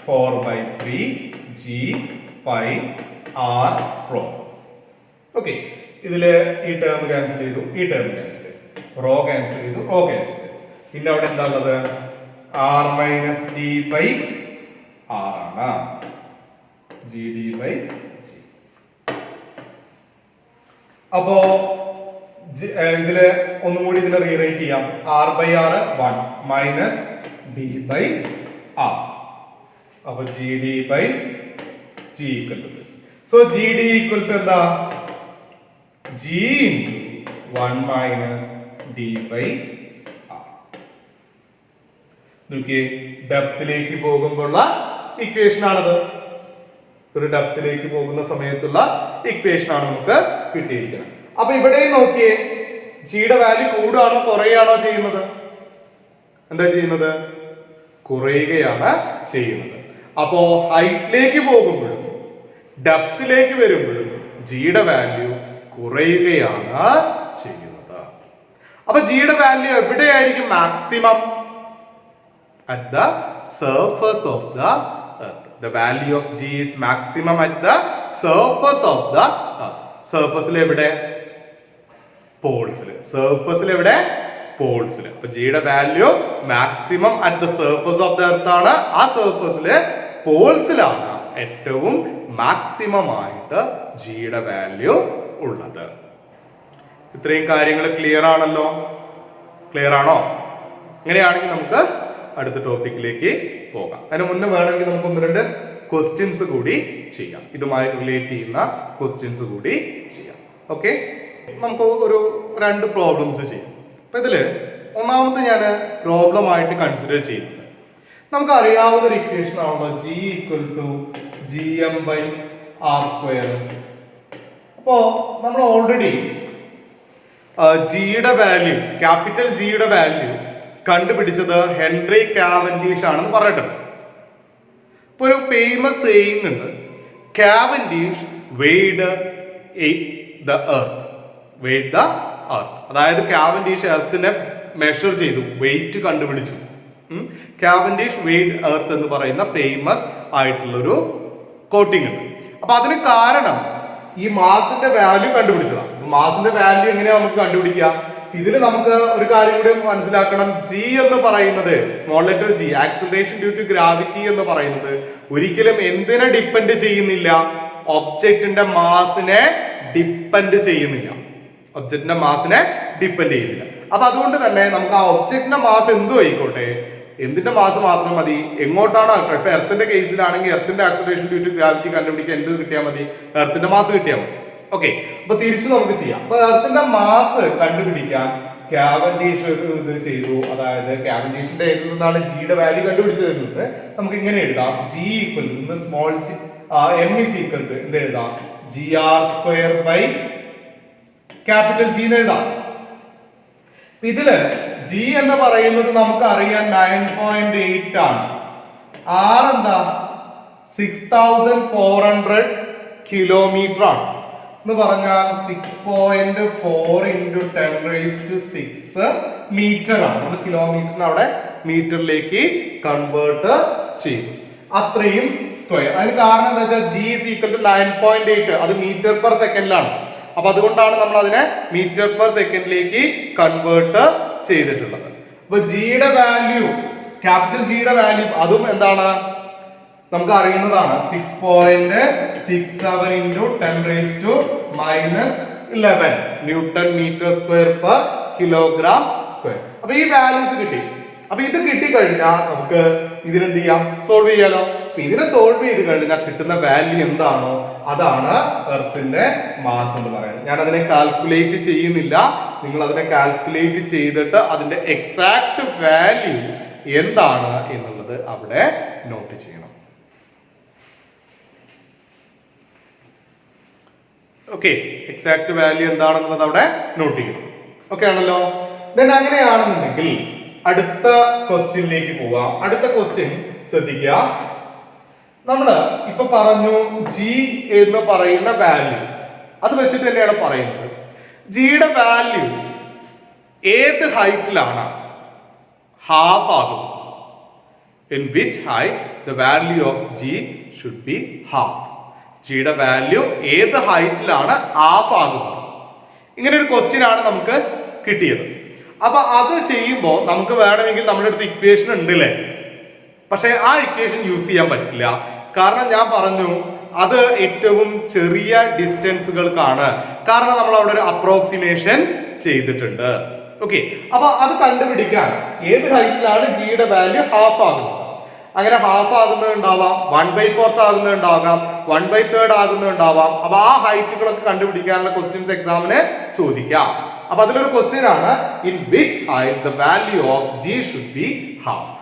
4/3 G pi R rho. Okay, ഇതില് ഈ ടേം ക്യാൻസൽ ചെയ്തു, ഈ ടേം ക്യാൻസൽ ചെയ്തു, റോ ക്യാൻസൽ ചെയ്തു, റോ ക്യാൻസൽ ചെയ്തു. പിന്നെ അവിടെ എന്താ ഉള്ളത്? R minus D by R ആണ്. G D by G. അപ്പോ ഇതില് ഒന്നും കൂടി ഇതിനെ റീറൈറ്റ് ചെയ്യാം. R by R 1 minus D by R. അപ്പൊ G D by G equal to this. So G D equal to എന്താ? G into 1 minus D by R. നോക്കിയേ, ഡെപ്തിലേക്ക് പോകുമ്പോഴുള്ള ഇക്വേഷൻ ആണത്. ഒരു ഡെപ്തിലേക്ക് പോകുന്ന സമയത്തുള്ള ഇക്വേഷൻ ആണ് നമുക്ക് കിട്ടിയിരിക്കുന്നത്. അപ്പൊ ഇവിടെ നോക്കിയേ, ജിയുടെ വാല്യൂ കൂടുകയാണോ കുറയുകയാണോ ചെയ്യുന്നത്? എന്താ ചെയ്യുന്നത്? കുറയുകയാണ് ചെയ്യുന്നത്. അപ്പോ ഹൈറ്റിലേക്ക് പോകുമ്പോഴും ഡെപ്തിലേക്ക് വരുമ്പോഴും ജിയുടെ വാല്യൂ കുറയുകയാണ് ചെയ്യുന്നത്. അപ്പൊ ജിയുടെ വാല്യൂ എവിടെയായിരിക്കും maximum? At the surface of the earth. The value of G is maximum at the surface of the earth. സർഫസിൽ എവിടെ? പോൾസിൽ. സർഫസിൽ എവിടെ? പോൾസിൽ. അപ്പൊ ജിയുടെ value maximum at the surface of the earth ആണ്. ആ സർഫസില് പോൾസിലാണ് ഏറ്റവും മാക്സിമം ആയിട്ട് ജിയുടെ വാല്യൂ ഉള്ളത്. ഇത്രയും കാര്യങ്ങൾ ക്ലിയർ ആണല്ലോ? ക്ലിയർ ആണോ? അങ്ങനെയാണെങ്കിൽ നമുക്ക് അടുത്ത ടോപ്പിക്കിലേക്ക് പോകാം. അതിന് മുന്നേ വേണമെങ്കിൽ നമുക്ക് 1-2 ക്വസ്റ്റ്യൻസ് കൂടി ചെയ്യാം. ഇതുമായി റിലേറ്റ് ചെയ്യുന്ന ക്വസ്റ്റ്യൻസ് കൂടി ചെയ്യാം. ഓക്കെ, നമുക്ക് ഒരു 2 പ്രോബ്ലംസ് ചെയ്യാം. അപ്പൊ ഇതില് ഒന്നാമത്തെ ഞാൻ പ്രോബ്ലം ആയിട്ട് കൺസിഡർ ചെയ്യുന്നത്, നമുക്ക് അറിയാവുന്ന ഒരു ഇക്വേഷൻ ആണല്ലോ g equal to G M by R square. അപ്പോ നമ്മൾ ഓൾറെഡി ജിയുടെ വാല്യൂ, ക്യാപിറ്റൽ ജിയുടെ വാല്യൂ കണ്ടുപിടിച്ചത് ഹെൻറി കാവൻഡിഷ് ആണെന്ന് പറഞ്ഞിട്ടുണ്ട്. ഇപ്പൊ ഒരു ഫേമസ് സേയിങ് ഉണ്ട്, Cavendish weighed the earth. Weighed the earth, അതായത് കാവൻഡിഷ് എർത്തിനെ മെഷർ ചെയ്തു, വെയിറ്റ് കണ്ടുപിടിച്ചു. കാവൻഡിഷ് വെയ്ഡ് എർത്ത് എന്ന് പറയുന്ന ഫേമസ് ആയിട്ടുള്ളൊരു കോട്ടിംഗ് ഉണ്ട്. അപ്പൊ അതിന് കാരണം ഈ മാസിന്റെ വാല്യൂ കണ്ടുപിടിച്ചതാണ്. മാസിന്റെ വാല്യൂ എങ്ങനെയാ നമുക്ക് കണ്ടുപിടിക്കുക? ഇതിൽ നമുക്ക് ഒരു കാര്യം കൂടി മനസ്സിലാക്കണം. ജി എന്ന് പറയുന്നത്, small letter g, acceleration due to gravity എന്ന് പറയുന്നത് ഒരിക്കലും എന്തിനെ ഡിപ്പെൻഡ് ചെയ്യുന്നില്ല? ഒബ്ജക്റ്റിന്റെ മാസിനെ ഡിപ്പെൻഡ് ചെയ്യുന്നില്ല. ഒബ്ജക്റ്റിന്റെ മാസിനെ ഡിപ്പെൻഡ് ചെയ്യുന്നില്ല. അപ്പൊ അതുകൊണ്ട് തന്നെ നമുക്ക് ആ ഒബ്ജക്റ്റിന്റെ മാസ് എന്തും ആയിക്കോട്ടെ, എന്തിന്റെ മാസ് മാത്രം മതി, എങ്ങോട്ടാണോ. ഇപ്പൊ എർത്തിന്റെ കേസിലാണെങ്കിൽ എർത്തിന്റെ ആക്സിലറേഷൻ ഡ്യൂ ടു ഗ്രാവിറ്റി കണ്ടുപിടിക്കാൻ എന്ത് കിട്ടിയാൽ മതി? എർത്തിന്റെ മാസ് കിട്ടിയാൽ മതി. ഓക്കെ, അപ്പൊ തിരിച്ചു നമുക്ക് ചെയ്യാം. അപ്പൊ എർത്തിന്റെ മാസ് കണ്ടുപിടിക്കാൻ കാവൻഡിഷ് ഇത് ചെയ്തു. അതായത് കാവൻഡിഷിന്റെ ഇതിൽ നിന്നാണ് ജിയുടെ വാല്യൂ കണ്ടുപിടിച്ചത്. നമുക്ക് ഇങ്ങനെ എഴുതാം, G equal to small g M is equal to എന്ത് എഴുതാം? G R square by capital G എന്ന് എഴുതാം. ഇതില് ജി എന്ന് പറയുന്നത് നമുക്ക് അറിയാം 9.8 ആണ്. ആർ എന്താ? 6400 കിലോമീറ്റർ ആണ്. എന്ന് പറഞ്ഞാൽ 6.4 into 10⁻⁶ മീറ്റർ ആണ്. നമ്മൾ കിലോമീറ്ററിന് അവിടെ മീറ്ററിലേക്ക് കൺവേർട്ട് ചെയ്തു. അത്രയും സ്ക്വയർ. അതിന് കാരണം എന്താ വെച്ചാൽ ജി ഇസ് ഈക്വൽ ടു 9.8, അത് മീറ്റർ പെർ സെക്കൻഡിലാണ്. അപ്പൊ അതുകൊണ്ടാണ് നമ്മൾ അതിനെ മീറ്റർ പെർ സെക്കൻഡിലേക്ക് കൺവേർട്ട് ചെയ്തിട്ടുള്ളത്. അപ്പൊ ജിയുടെ വാല്യൂ, ക്യാപിറ്റൽ ജിയുടെ വാല്യൂ അതും എന്താണ്? നമുക്ക് അറിയുന്നതാണ്. 6.67 into 10⁻⁻11 newton metre square per kilogram square. അപ്പൊ ഈ വാല്യൂസ് കിട്ടി. അപ്പൊ ഇത് കിട്ടിക്കഴിഞ്ഞാൽ നമുക്ക് ഇതിനെന്ത് ചെയ്യാം? സോൾവ് ചെയ്യാലോ. അപ്പൊ ഇതിനെ സോൾവ് ചെയ്ത് കഴിഞ്ഞാൽ കിട്ടുന്ന വാല്യൂ എന്താണോ അതാണ് എർത്തിന്റെ മാസ് എന്ന് പറയുന്നത്. ഞാൻ അതിനെ കാൽക്കുലേറ്റ് ചെയ്യുന്നില്ല. നിങ്ങൾ അതിനെ കാൽക്കുലേറ്റ് ചെയ്തിട്ട് അതിന്റെ എക്സാക്ട് വാല്യൂ എന്താണ് എന്നുള്ളത് അവിടെ നോട്ട് ചെയ്യണം. ഓക്കെ, എക്സാക്ട് വാല്യൂ എന്താണെന്നുള്ളത് അവിടെ നോട്ട് ചെയ്യണം. ഓക്കെ ആണല്ലോ. ദെൻ അങ്ങനെയാണെന്നുണ്ടെങ്കിൽ അടുത്ത ക്വസ്റ്റ്യനിലേക്ക് പോവാം. അടുത്ത ക്വസ്റ്റ്യൻ ശ്രദ്ധിക്കുക. നമ്മള് ഇപ്പൊ പറഞ്ഞു ജി എന്ന് പറയുന്ന വാല്യൂ, അത് വെച്ചിട്ട് തന്നെയാണ് പറയുന്നത്. ജിയുടെ വാല്യൂ ഏത് ഹൈറ്റിലാണ് ഹാഫ് ആകുന്നത്? In which height the value of G should be half. ജിയുടെ വാല്യൂ ഏത് ഹൈറ്റിലാണ് ഹാഫ് ആകുന്നത്? ഇങ്ങനെ ഒരു ക്വസ്റ്റ്യൻ ആണ് നമുക്ക് കിട്ടിയത്. അപ്പൊ അത് ചെയ്യുമ്പോൾ നമുക്ക് വേണമെങ്കിൽ നമ്മുടെ അടുത്ത് ഇക്വേഷൻ ഉണ്ടല്ലേ, പക്ഷെ ആ ഇക്വേഷൻ യൂസ് ചെയ്യാൻ പറ്റില്ല. കാരണം ഞാൻ പറഞ്ഞു അത് ഏറ്റവും ചെറിയ ഡിസ്റ്റൻസുകൾക്കാണ്, കാരണം നമ്മൾ അവിടെ ഒരു അപ്രോക്സിമേഷൻ ചെയ്തിട്ടുണ്ട്. ഓക്കെ, അപ്പൊ അത് കണ്ടുപിടിക്കാൻ ഏത് ഹൈറ്റിലാണ് ജിയുടെ വാല്യൂ ഹാഫ് ആകുന്നത്, അങ്ങനെ ഹാഫ് ആകുന്നത് ഉണ്ടാവാം, 1/4 ആകുന്നത് ഉണ്ടാകാം, 1/3 ആകുന്നത് ഉണ്ടാവാം. അപ്പൊ ആ ഹൈറ്റുകളൊക്കെ കണ്ടുപിടിക്കാനുള്ള ക്വസ്റ്റ്യൻസ് എക്സാമിന് ചോദിക്കാം. അപ്പൊ അതിലൊരു ക്വസ്റ്റ്യൻ ആണ്, in which height the value of G should be half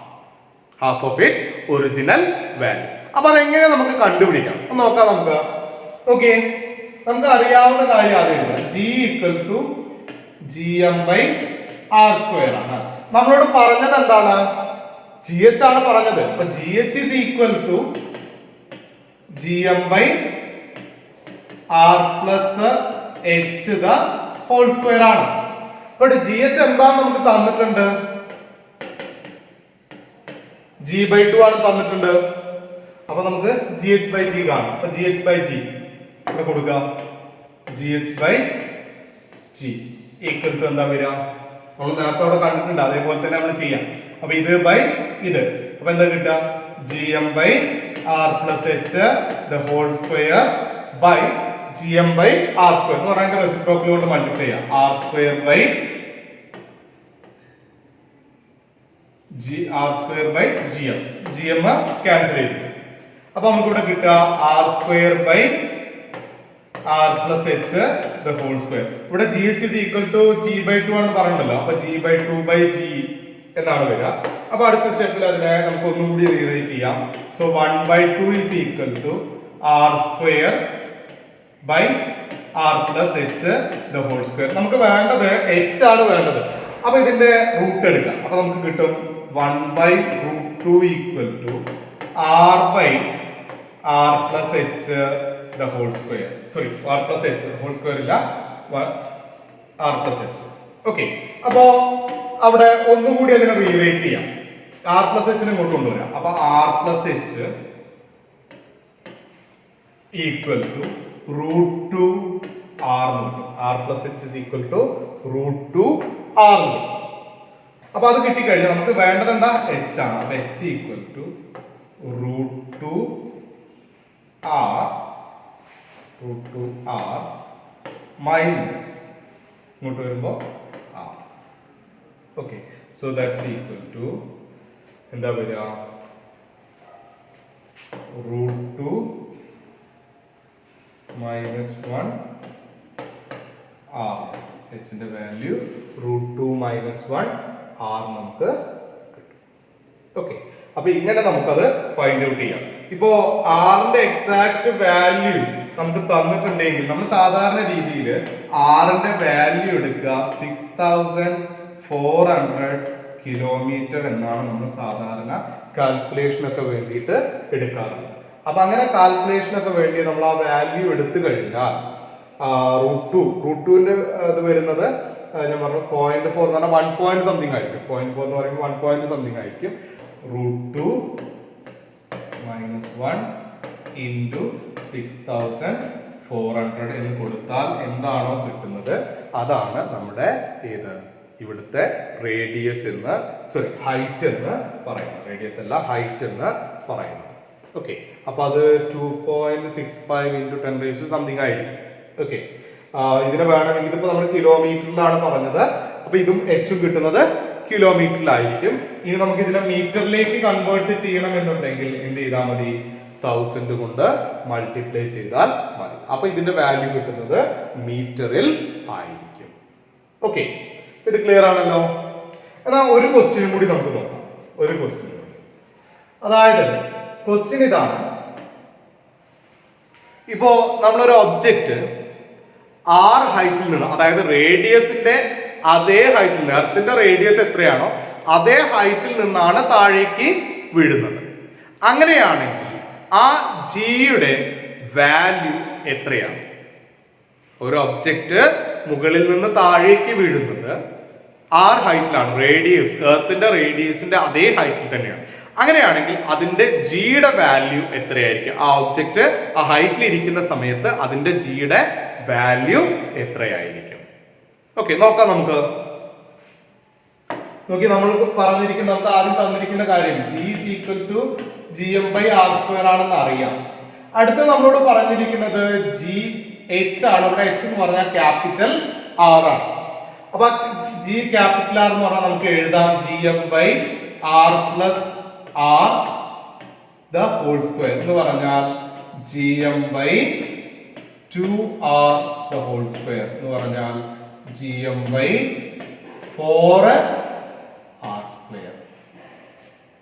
of its original value. അപ്പൊ അതെങ്ങനെ നമുക്ക് കണ്ടുപിടിക്കാം ഒന്ന് നോക്കാം. നമുക്ക് നമുക്ക് അറിയാവുന്ന കാര്യം ആദ്യം ജി ഈക്വൽ ടു GM/R² ആണ്. നമ്മളോട് പറഞ്ഞത് എന്താണ്? GH ആണ് പറഞ്ഞത്. അപ്പൊ GH is equal to GM/R+H the whole square ആണ്. ബട്ട് GH എന്താന്ന് നമുക്ക് തന്നിട്ടുണ്ട്, G/2 ആണ് തന്നിട്ടുണ്ട്. അപ്പൊ നമുക്ക് GH/G കാണാം. അപ്പൊ GH/G ഇവിടെ കൊടുക്കാം. GH/G ഈക്വൽ ടു എന്താ വരിക, നമ്മൾ നേരത്തെ അവിടെ കണ്ടിട്ടുണ്ട്, അതേപോലെ തന്നെ നമ്മൾ ചെയ്യാം. അപ്പൊ ഇത് ബൈ ഇത്, അപ്പൊ എന്താ കിട്ടുക, GM/R+H the whole square by GM/R² എന്ന് പറഞ്ഞാൽ റെസിപ്രോക്കൽ കൊണ്ട് മൾട്ടിപ്ലൈ ചെയ്യാം. R²/GM. GM ക്യാൻസൽ ചെയ്തു. അപ്പൊ നമുക്ക് ഇവിടെ കിട്ടുക R²/R+H the whole square. ഇവിടെ GH is equal to G/2 ആണെന്ന് പറഞ്ഞല്ലോ. അപ്പൊ G/2/G എന്നാണ് വരിക. അപ്പൊ അടുത്ത സ്റ്റെപ്പിൽ അതിനെ നമുക്ക് ഒന്നും കൂടി റീറൈറ്റ് ചെയ്യാം. So 1/2 is equal to R²/R+H the whole square. നമുക്ക് വേണ്ടത് H ആണ് വേണ്ടത്. അപ്പൊ ഇതിന്റെ റൂട്ട് എടുക്കാം. അപ്പൊ നമുക്ക് കിട്ടും 1/√2 equal to R/R+H the whole square. Sorry, R+H whole square ഇല്ല, R+H. ഓക്കെ, അപ്പോ അവിടെ ഒന്നുകൂടി അതിനെ റീറൈറ്റ് ചെയ്യാം. R+H ഇങ്ങോട്ട് കൊണ്ടുവരാം. അപ്പൊ R+H equal to √2R. R+H is equal to √2R. അപ്പൊ അത് കിട്ടിക്കഴിഞ്ഞാൽ നമുക്ക് വേണ്ടത് എന്താ, H ആണ്. അപ്പൊ H equal to √2R minus ഇങ്ങോട്ട് വരുമ്പോ R. Okay, so that's equal to എന്താ വരിക, √2 മൈനസ് 1 R. Hന്റെ വാല്യൂ √2 മൈനസ് 1 R നമുക്ക് കിട്ടും. ഓക്കെ, അപ്പൊ ഇങ്ങനെ നമുക്കത് ഫൈൻഡ് ഔട്ട് ചെയ്യാം. ഇപ്പോ ആറിന്റെ എക്സാക്ട് വാല്യൂ നമുക്ക് തന്നിട്ടുണ്ടെങ്കിൽ നമ്മൾ സാധാരണ രീതിയിൽ ആറിന്റെ വാല്യൂ എടുക്കുക 6400 കിലോമീറ്റർ എന്നാണ് നമ്മൾ സാധാരണ കാൽക്കുലേഷൻ ഒക്കെ വേണ്ടിയിട്ട് എടുക്കാറുള്ളത്. അപ്പൊ അങ്ങനെ കാൽക്കുലേഷൻ ഒക്കെ വേണ്ടി നമ്മൾ ആ വാല്യൂ എടുത്തു കഴിഞ്ഞാൽ √2ന്റെ ഇത് വരുന്നത് ഞാൻ പറഞ്ഞു 0.4 എന്ന് പറഞ്ഞാൽ 1 പോയിന്റ് സംതിങ് ആയിരിക്കും. 0.4 എന്ന് പറയുമ്പോൾ 1 പോയിന്റ് സംതിങ് ആയിരിക്കും. √2 മൈനസ് 1 ഇൻറ്റു 6400 എന്ന് കൊടുത്താൽ എന്താണോ കിട്ടുന്നത് അതാണ് നമ്മുടെ ഏത് ഇവിടുത്തെ റേഡിയസ് എന്ന്, സോറി ഹൈറ്റ് എന്ന് പറയുന്നത്. റേഡിയസ് അല്ല, ഹൈറ്റ് എന്ന് പറയുന്നത്. ഓക്കെ, അപ്പൊ അത് 2.65 ഇൻറ്റു 10 സംതിങ് ആയിരിക്കും. ഓക്കെ, ഇതിന് വേണമെങ്കിൽ ഇതിപ്പോ നമ്മൾ കിലോമീറ്ററിലാണ് പറഞ്ഞത്. അപ്പൊ ഇതും എച്ചും കിട്ടുന്നത് കിലോമീറ്ററിലായിരിക്കും. ഇനി നമുക്ക് ഇതിനെ മീറ്ററിലേക്ക് കൺവേർട്ട് ചെയ്യണം എന്നുണ്ടെങ്കിൽ എന്ത് ചെയ്താൽ മതി, 1000 കൊണ്ട് മൾട്ടിപ്ലൈ ചെയ്താൽ മതി. അപ്പൊ ഇതിന്റെ വാല്യൂ കിട്ടുന്നത് മീറ്ററിൽ ആയിരിക്കും. ഓക്കെ, ഇത് ക്ലിയർ ആണല്ലോ. എന്നാൽ ഒരു ക്വസ്റ്റ്യൻ കൂടി നമുക്ക് നോക്കാം. ഒരു ക്വസ്റ്റ്യൻ, അതായത് ക്വസ്റ്റ്യൻ ഇതാണ്. ഇപ്പോ നമ്മളൊരു ഒബ്ജക്റ്റ് R ഹൈറ്റിൽ നിന്ന്, അതായത് റേഡിയസിന്റെ അതേ ഹൈറ്റിൽ നിന്ന്, എർത്തിന്റെ റേഡിയസ് എത്രയാണോ അതേ ഹൈറ്റിൽ നിന്നാണ് താഴേക്ക് വീഴുന്നത്. അങ്ങനെയാണെങ്കിൽ ആ ജിയുടെ വാല്യൂ എത്രയാണ്? ഒരു ഒബ്ജക്റ്റ് മുകളിൽ നിന്ന് താഴേക്ക് വീഴുന്നത് R ഹൈറ്റിലാണ്, റേഡിയസ് എർത്തിന്റെ റേഡിയസിന്റെ അതേ ഹൈറ്റിൽ തന്നെയാണ്. അങ്ങനെയാണെങ്കിൽ അതിന്റെ ജിയുടെ വാല്യൂ എത്രയായിരിക്കും? ആ ഒബ്ജക്റ്റ് ആ ഹൈറ്റിൽ ഇരിക്കുന്ന സമയത്ത് അതിന്റെ ജിയുടെ വാല്യൂ എത്രയായിരിക്കും? ഓക്കെ, നോക്കാം നമുക്ക്. നോക്കി നമ്മൾ പറഞ്ഞിരിക്കുന്ന നമുക്ക് ആദ്യം തന്നിരിക്കുന്ന കാര്യം G is equal to GM/R² ആണെന്ന് അറിയാം. അടുത്ത നമ്മളോട് പറഞ്ഞിരിക്കുന്നത് GH ആണ്. ഇവിടെ H എന്ന് പറഞ്ഞാൽ ക്യാപിറ്റൽ R ആണ്. അപ്പൊ G ക്യാപിറ്റൽ R എന്ന് പറഞ്ഞാൽ നമുക്ക് എഴുതാം GM/R plus R the whole square എന്ന് പറഞ്ഞാൽ GM/2R the whole square എന്ന് പറഞ്ഞാൽ GM/4R².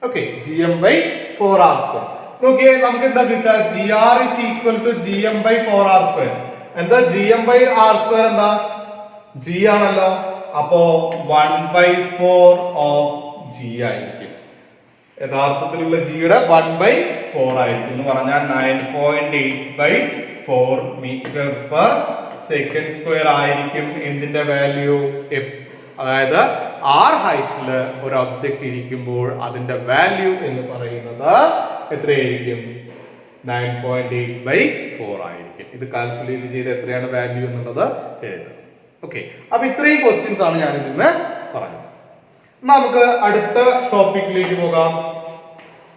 Okay, GM/4R². നോക്കിയേ, നമുക്ക് എന്താ കിട്ടുക? GR is equal to GM/4R². എന്താ GM/R² എന്താ? G ആണല്ലോ. അപ്പോ 1/4 ഓഫ് G ആയിരിക്കും. യഥാർത്ഥത്തിലുള്ള ജിയുടെ 1/4 ആയിരിക്കും എന്ന് പറഞ്ഞാൽ 9.8/4 മീറ്റർ പെർ സെക്കൻഡ് സ്ക്വയർ ആയിരിക്കും എന്തിന്റെ വാല്യൂ. അതായത് R ഹൈറ്റില് ഒരു ഒബ്ജക്റ്റ് ഇരിക്കുമ്പോൾ അതിന്റെ വാല്യൂ എന്ന് പറയുന്നത് എത്രയായിരിക്കും? 9.8/4 ആയിരിക്കും. ഇത് കാൽക്കുലേറ്റ് ചെയ്ത് എത്രയാണ് വാല്യൂ എന്നുള്ളത് എഴുതുക. ഓക്കെ, അപ്പൊ ഇത്രയും ക്വസ്റ്റ്യൻസ് ആണ് ഞാൻ ഇതിന്ന് പറഞ്ഞത്. നമുക്ക് അടുത്ത ടോപ്പിക്കിലേക്ക് പോകാം.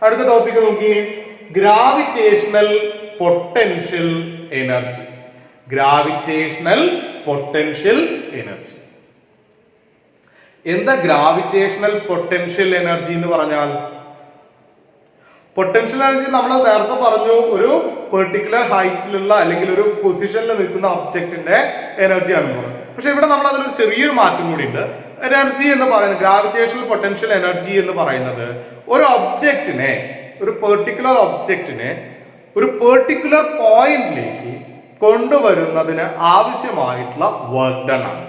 അടുത്ത ടോപ്പിക് നോക്കിയേ, gravitational potential energy. Gravitational potential energy എന്താ? ഗ്രാവിറ്റേഷണൽ പൊട്ടൻഷ്യൽ എനർജി എന്ന് പറഞ്ഞാൽ, പൊട്ടൻഷ്യൽ എനർജി നമ്മൾ നേരത്തെ പറഞ്ഞു ഒരു പെർട്ടിക്കുലർ ഹൈറ്റിലുള്ള അല്ലെങ്കിൽ ഒരു പൊസിഷനിൽ നിൽക്കുന്ന ഒബ്ജക്റ്റിന്റെ എനർജിയാണെന്ന് പറഞ്ഞു. പക്ഷെ ഇവിടെ നമ്മൾ അതിലൊരു ചെറിയൊരു മാറ്റം കൂടി ഉണ്ട്. എനർജി എന്ന് പറയുന്നത്, ഗ്രാവിറ്റേഷണൽ പൊട്ടൻഷ്യൽ എനർജി എന്ന് പറയുന്നത് ഒരു ഒബ്ജക്റ്റിനെ, ഒരു പെർട്ടിക്കുലർ ഒബ്ജക്റ്റിനെ ഒരു പെർട്ടിക്കുലർ പോയിന്റിലേക്ക് കൊണ്ടുവരുന്നതിന് ആവശ്യമായിട്ടുള്ള വർക്ക് ഡൺ ആണ്.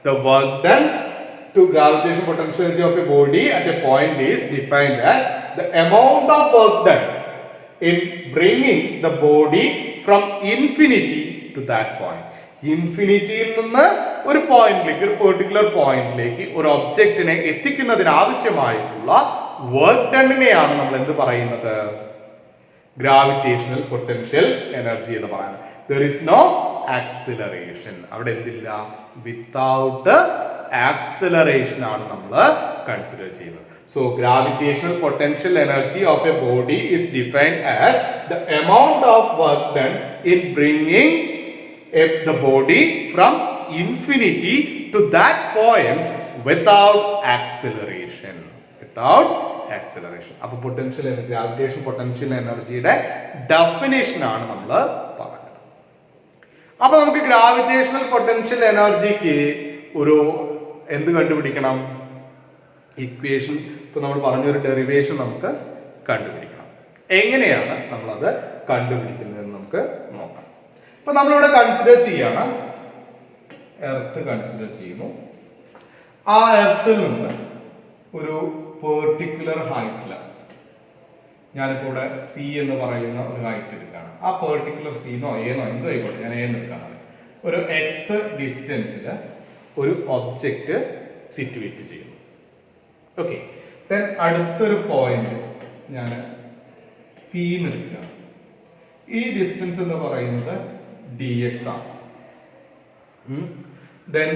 The work done to gravitation potential energy of a body at a point is defined as the amount of work done in bringing the body from infinity to that point. ഇൻഫിനിറ്റിയിൽ നിന്ന് ഒരു പോയിന്റിലേക്ക്, ഒരു particular പോയിന്റിലേക്ക് ഒരു ഒബ്ജക്റ്റിനെ എത്തിക്കുന്നതിന് ആവശ്യമായിട്ടുള്ള work ഡണ്ണിനെയാണ് നമ്മൾ എന്ത് പറയുന്നത്? ഗ്രാവിറ്റേഷണൽ പൊട്ടൻഷ്യൽ എനർജി എന്ന് പറയുന്നത്. there is no acceleration. അവിടെ എന്തില്ല? വിത്തൗട്ട് ആക്സിലറേഷൻ ആണ് നമ്മൾ കൺസിഡർ ചെയ്യുന്നത്. So gravitational potential energy of a body is defined as the amount of work done in bringing the body from infinity to that point without acceleration. Without acceleration. അപ്പോൾ potential energy, gravitation potential എനർജിയുടെ definition ആണ് നമ്മൾ പറഞ്ഞത്. അപ്പൊ നമുക്ക് gravitational potential എനർജിക്ക് ഒരു എന്ത് കണ്ടുപിടിക്കണം? ഇക്വേഷൻ. ഇപ്പൊ നമ്മൾ പറഞ്ഞൊരു ഡെറിവേഷൻ നമുക്ക് കണ്ടുപിടിക്കണം. എങ്ങനെയാണ് നമ്മളത് കണ്ടുപിടിക്കുന്നതെന്ന് നമുക്ക് നോക്കാം. ഇപ്പൊ നമ്മളിവിടെ കൺസിഡർ ചെയ്യാണ്, എർത്ത് കൺസിഡർ ചെയ്യുന്നു. ആ എർത്തിൽ നിന്ന് ഒരു പെർട്ടിക്കുലർ ഹൈറ്റിലാണ്, ഞാനിപ്പോ ഇവിടെ സി എന്ന് പറയുന്ന ഒരു ഹൈറ്റ് എടുക്കുകയാണ്. ആ പെർട്ടിക്കുലർ സിന്നോ ഏന്നോ എന്തോ ആയിക്കോട്ടെ, ഞാൻ ഏന്ന് എടുക്കാനാണ്. ഒരു എക്സ് ഡിസ്റ്റൻസിൽ ഒരു ഒബ്ജക്റ്റ് സിറ്റുവേറ്റ് ചെയ്യുന്നു. ഓക്കെ, ദെൻ അടുത്തൊരു പോയിന്റ് ഞാൻ പി എന്ന് എടുക്കുകയാണ്. ഈ ഡിസ്റ്റൻസ് എന്ന് പറയുന്നത് dx ആണ്. ദെൻ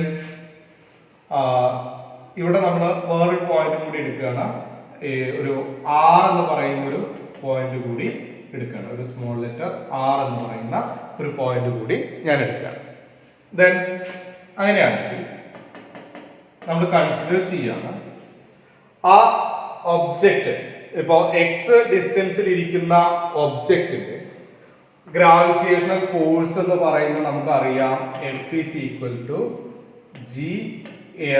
ഇവിടെ നമ്മൾ വേറൊരു പോയിന്റ് കൂടി എടുക്കുകയാണ്, ഒരു ആർ എന്ന് പറയുന്ന ഒരു പോയിന്റ് കൂടി എടുക്കുകയാണ്. ഒരു സ്മോൾ ലെറ്റർ ആർ എന്ന് പറയുന്ന ഒരു പോയിന്റ് കൂടി ഞാൻ എടുക്കുകയാണ്. ദെൻ അങ്ങനെയാണെങ്കിൽ നമ്മൾ കൺസിഡർ ചെയ്യാണ് ആ ഒബ്ജക്റ്റ്, ഇപ്പോ എക്സ് ഡിസ്റ്റൻസിൽ ഇരിക്കുന്ന ഒബ്ജക്റ്റിന്റെ ഗ്രാവിറ്റേഷണൽ ഫോഴ്സ് എന്ന് പറയുന്നത് നമുക്കറിയാം F is equal to G/x²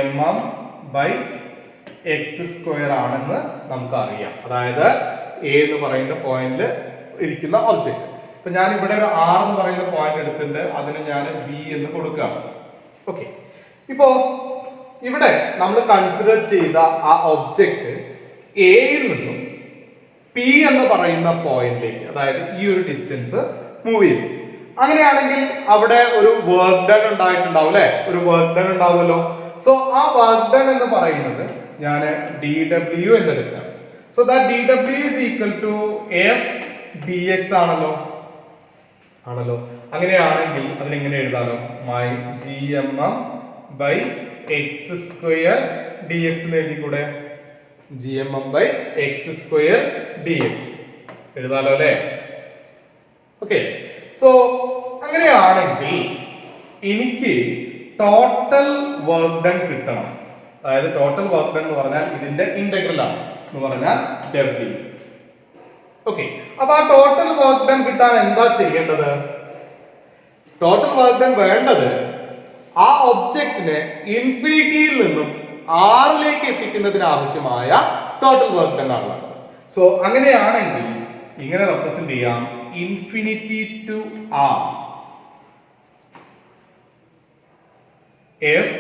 ആണെന്ന് നമുക്കറിയാം. അതായത് എ എന്ന് പറയുന്ന പോയിന്റിൽ ഇരിക്കുന്ന ഒബ്ജക്റ്റ്. ഇപ്പൊ ഞാൻ ഇവിടെ ഒരു ആർ എന്ന് പറയുന്ന പോയിന്റ് എടുത്തിട്ടുണ്ട്, അതിന് ഞാൻ ബി എന്ന് കൊടുക്കുകയാണ്. ഓക്കെ, ഇപ്പോ ഇവിടെ നമ്മൾ കൺസിഡർ ചെയ്ത ആ ഒബ്ജക്റ്റ് എയിൽ നിന്നും പി എന്ന് പറയുന്ന പോയിന്റിലേക്ക്, അതായത് ഈ ഒരു ഡിസ്റ്റൻസ് മൂവ് ചെയ്യും. അങ്ങനെയാണെങ്കിൽ അവിടെ ഒരു വർക്ക് ഡൺ ഉണ്ടായിട്ടുണ്ടാവും അല്ലെ? ഒരു വർക്ക് ഡൺ ഉണ്ടാവുമല്ലോ. സോ ആ വർക്ക് ഡൺ എന്ന് പറയുന്നത് ഞാൻ dw എന്ന് എടുക്കാം. So that dw is equal to f dx ആണല്ലോ. അങ്ങനെയാണെങ്കിൽ അതിനെങ്ങനെ എഴുതാലോ? my gmm by X square D X എന്ന് എഴുതിക്കൂടെ? G M M by X square D X എഴുതാലോ അല്ലേ? ഓക്കെ. സോ അങ്ങനെയാണെങ്കിൽ എനിക്ക് ടോട്ടൽ വർക്ക് ഡൺ കിട്ടണം. അതായത് ടോട്ടൽ വർക്ക് ഡൺ എന്ന് പറഞ്ഞാൽ ഇതിന്റെ ഇന്റഗ്രൽ ആണ് എന്ന് പറഞ്ഞാൽ W. ഓക്കെ. അപ്പൊ ആ ടോട്ടൽ വർക്ക് ഡൺ കിട്ടാൻ എന്താ ചെയ്യേണ്ടത്? ടോട്ടൽ വർക്ക് ഡൺ വേണ്ടത് ആ ഒബ്ജക്റ്റിനെ ഇൻഫിനിറ്റിയിൽ നിന്നും ആറിലേക്ക് എത്തിക്കുന്നതിന് ആവശ്യമായ ടോട്ടൽ വർക്ക് ഡൺ ആണ് വേണ്ടത്. സോ അങ്ങനെയാണെങ്കിൽ ഇങ്ങനെ റെപ്രസെന്റ് ചെയ്യാം, infinity to R f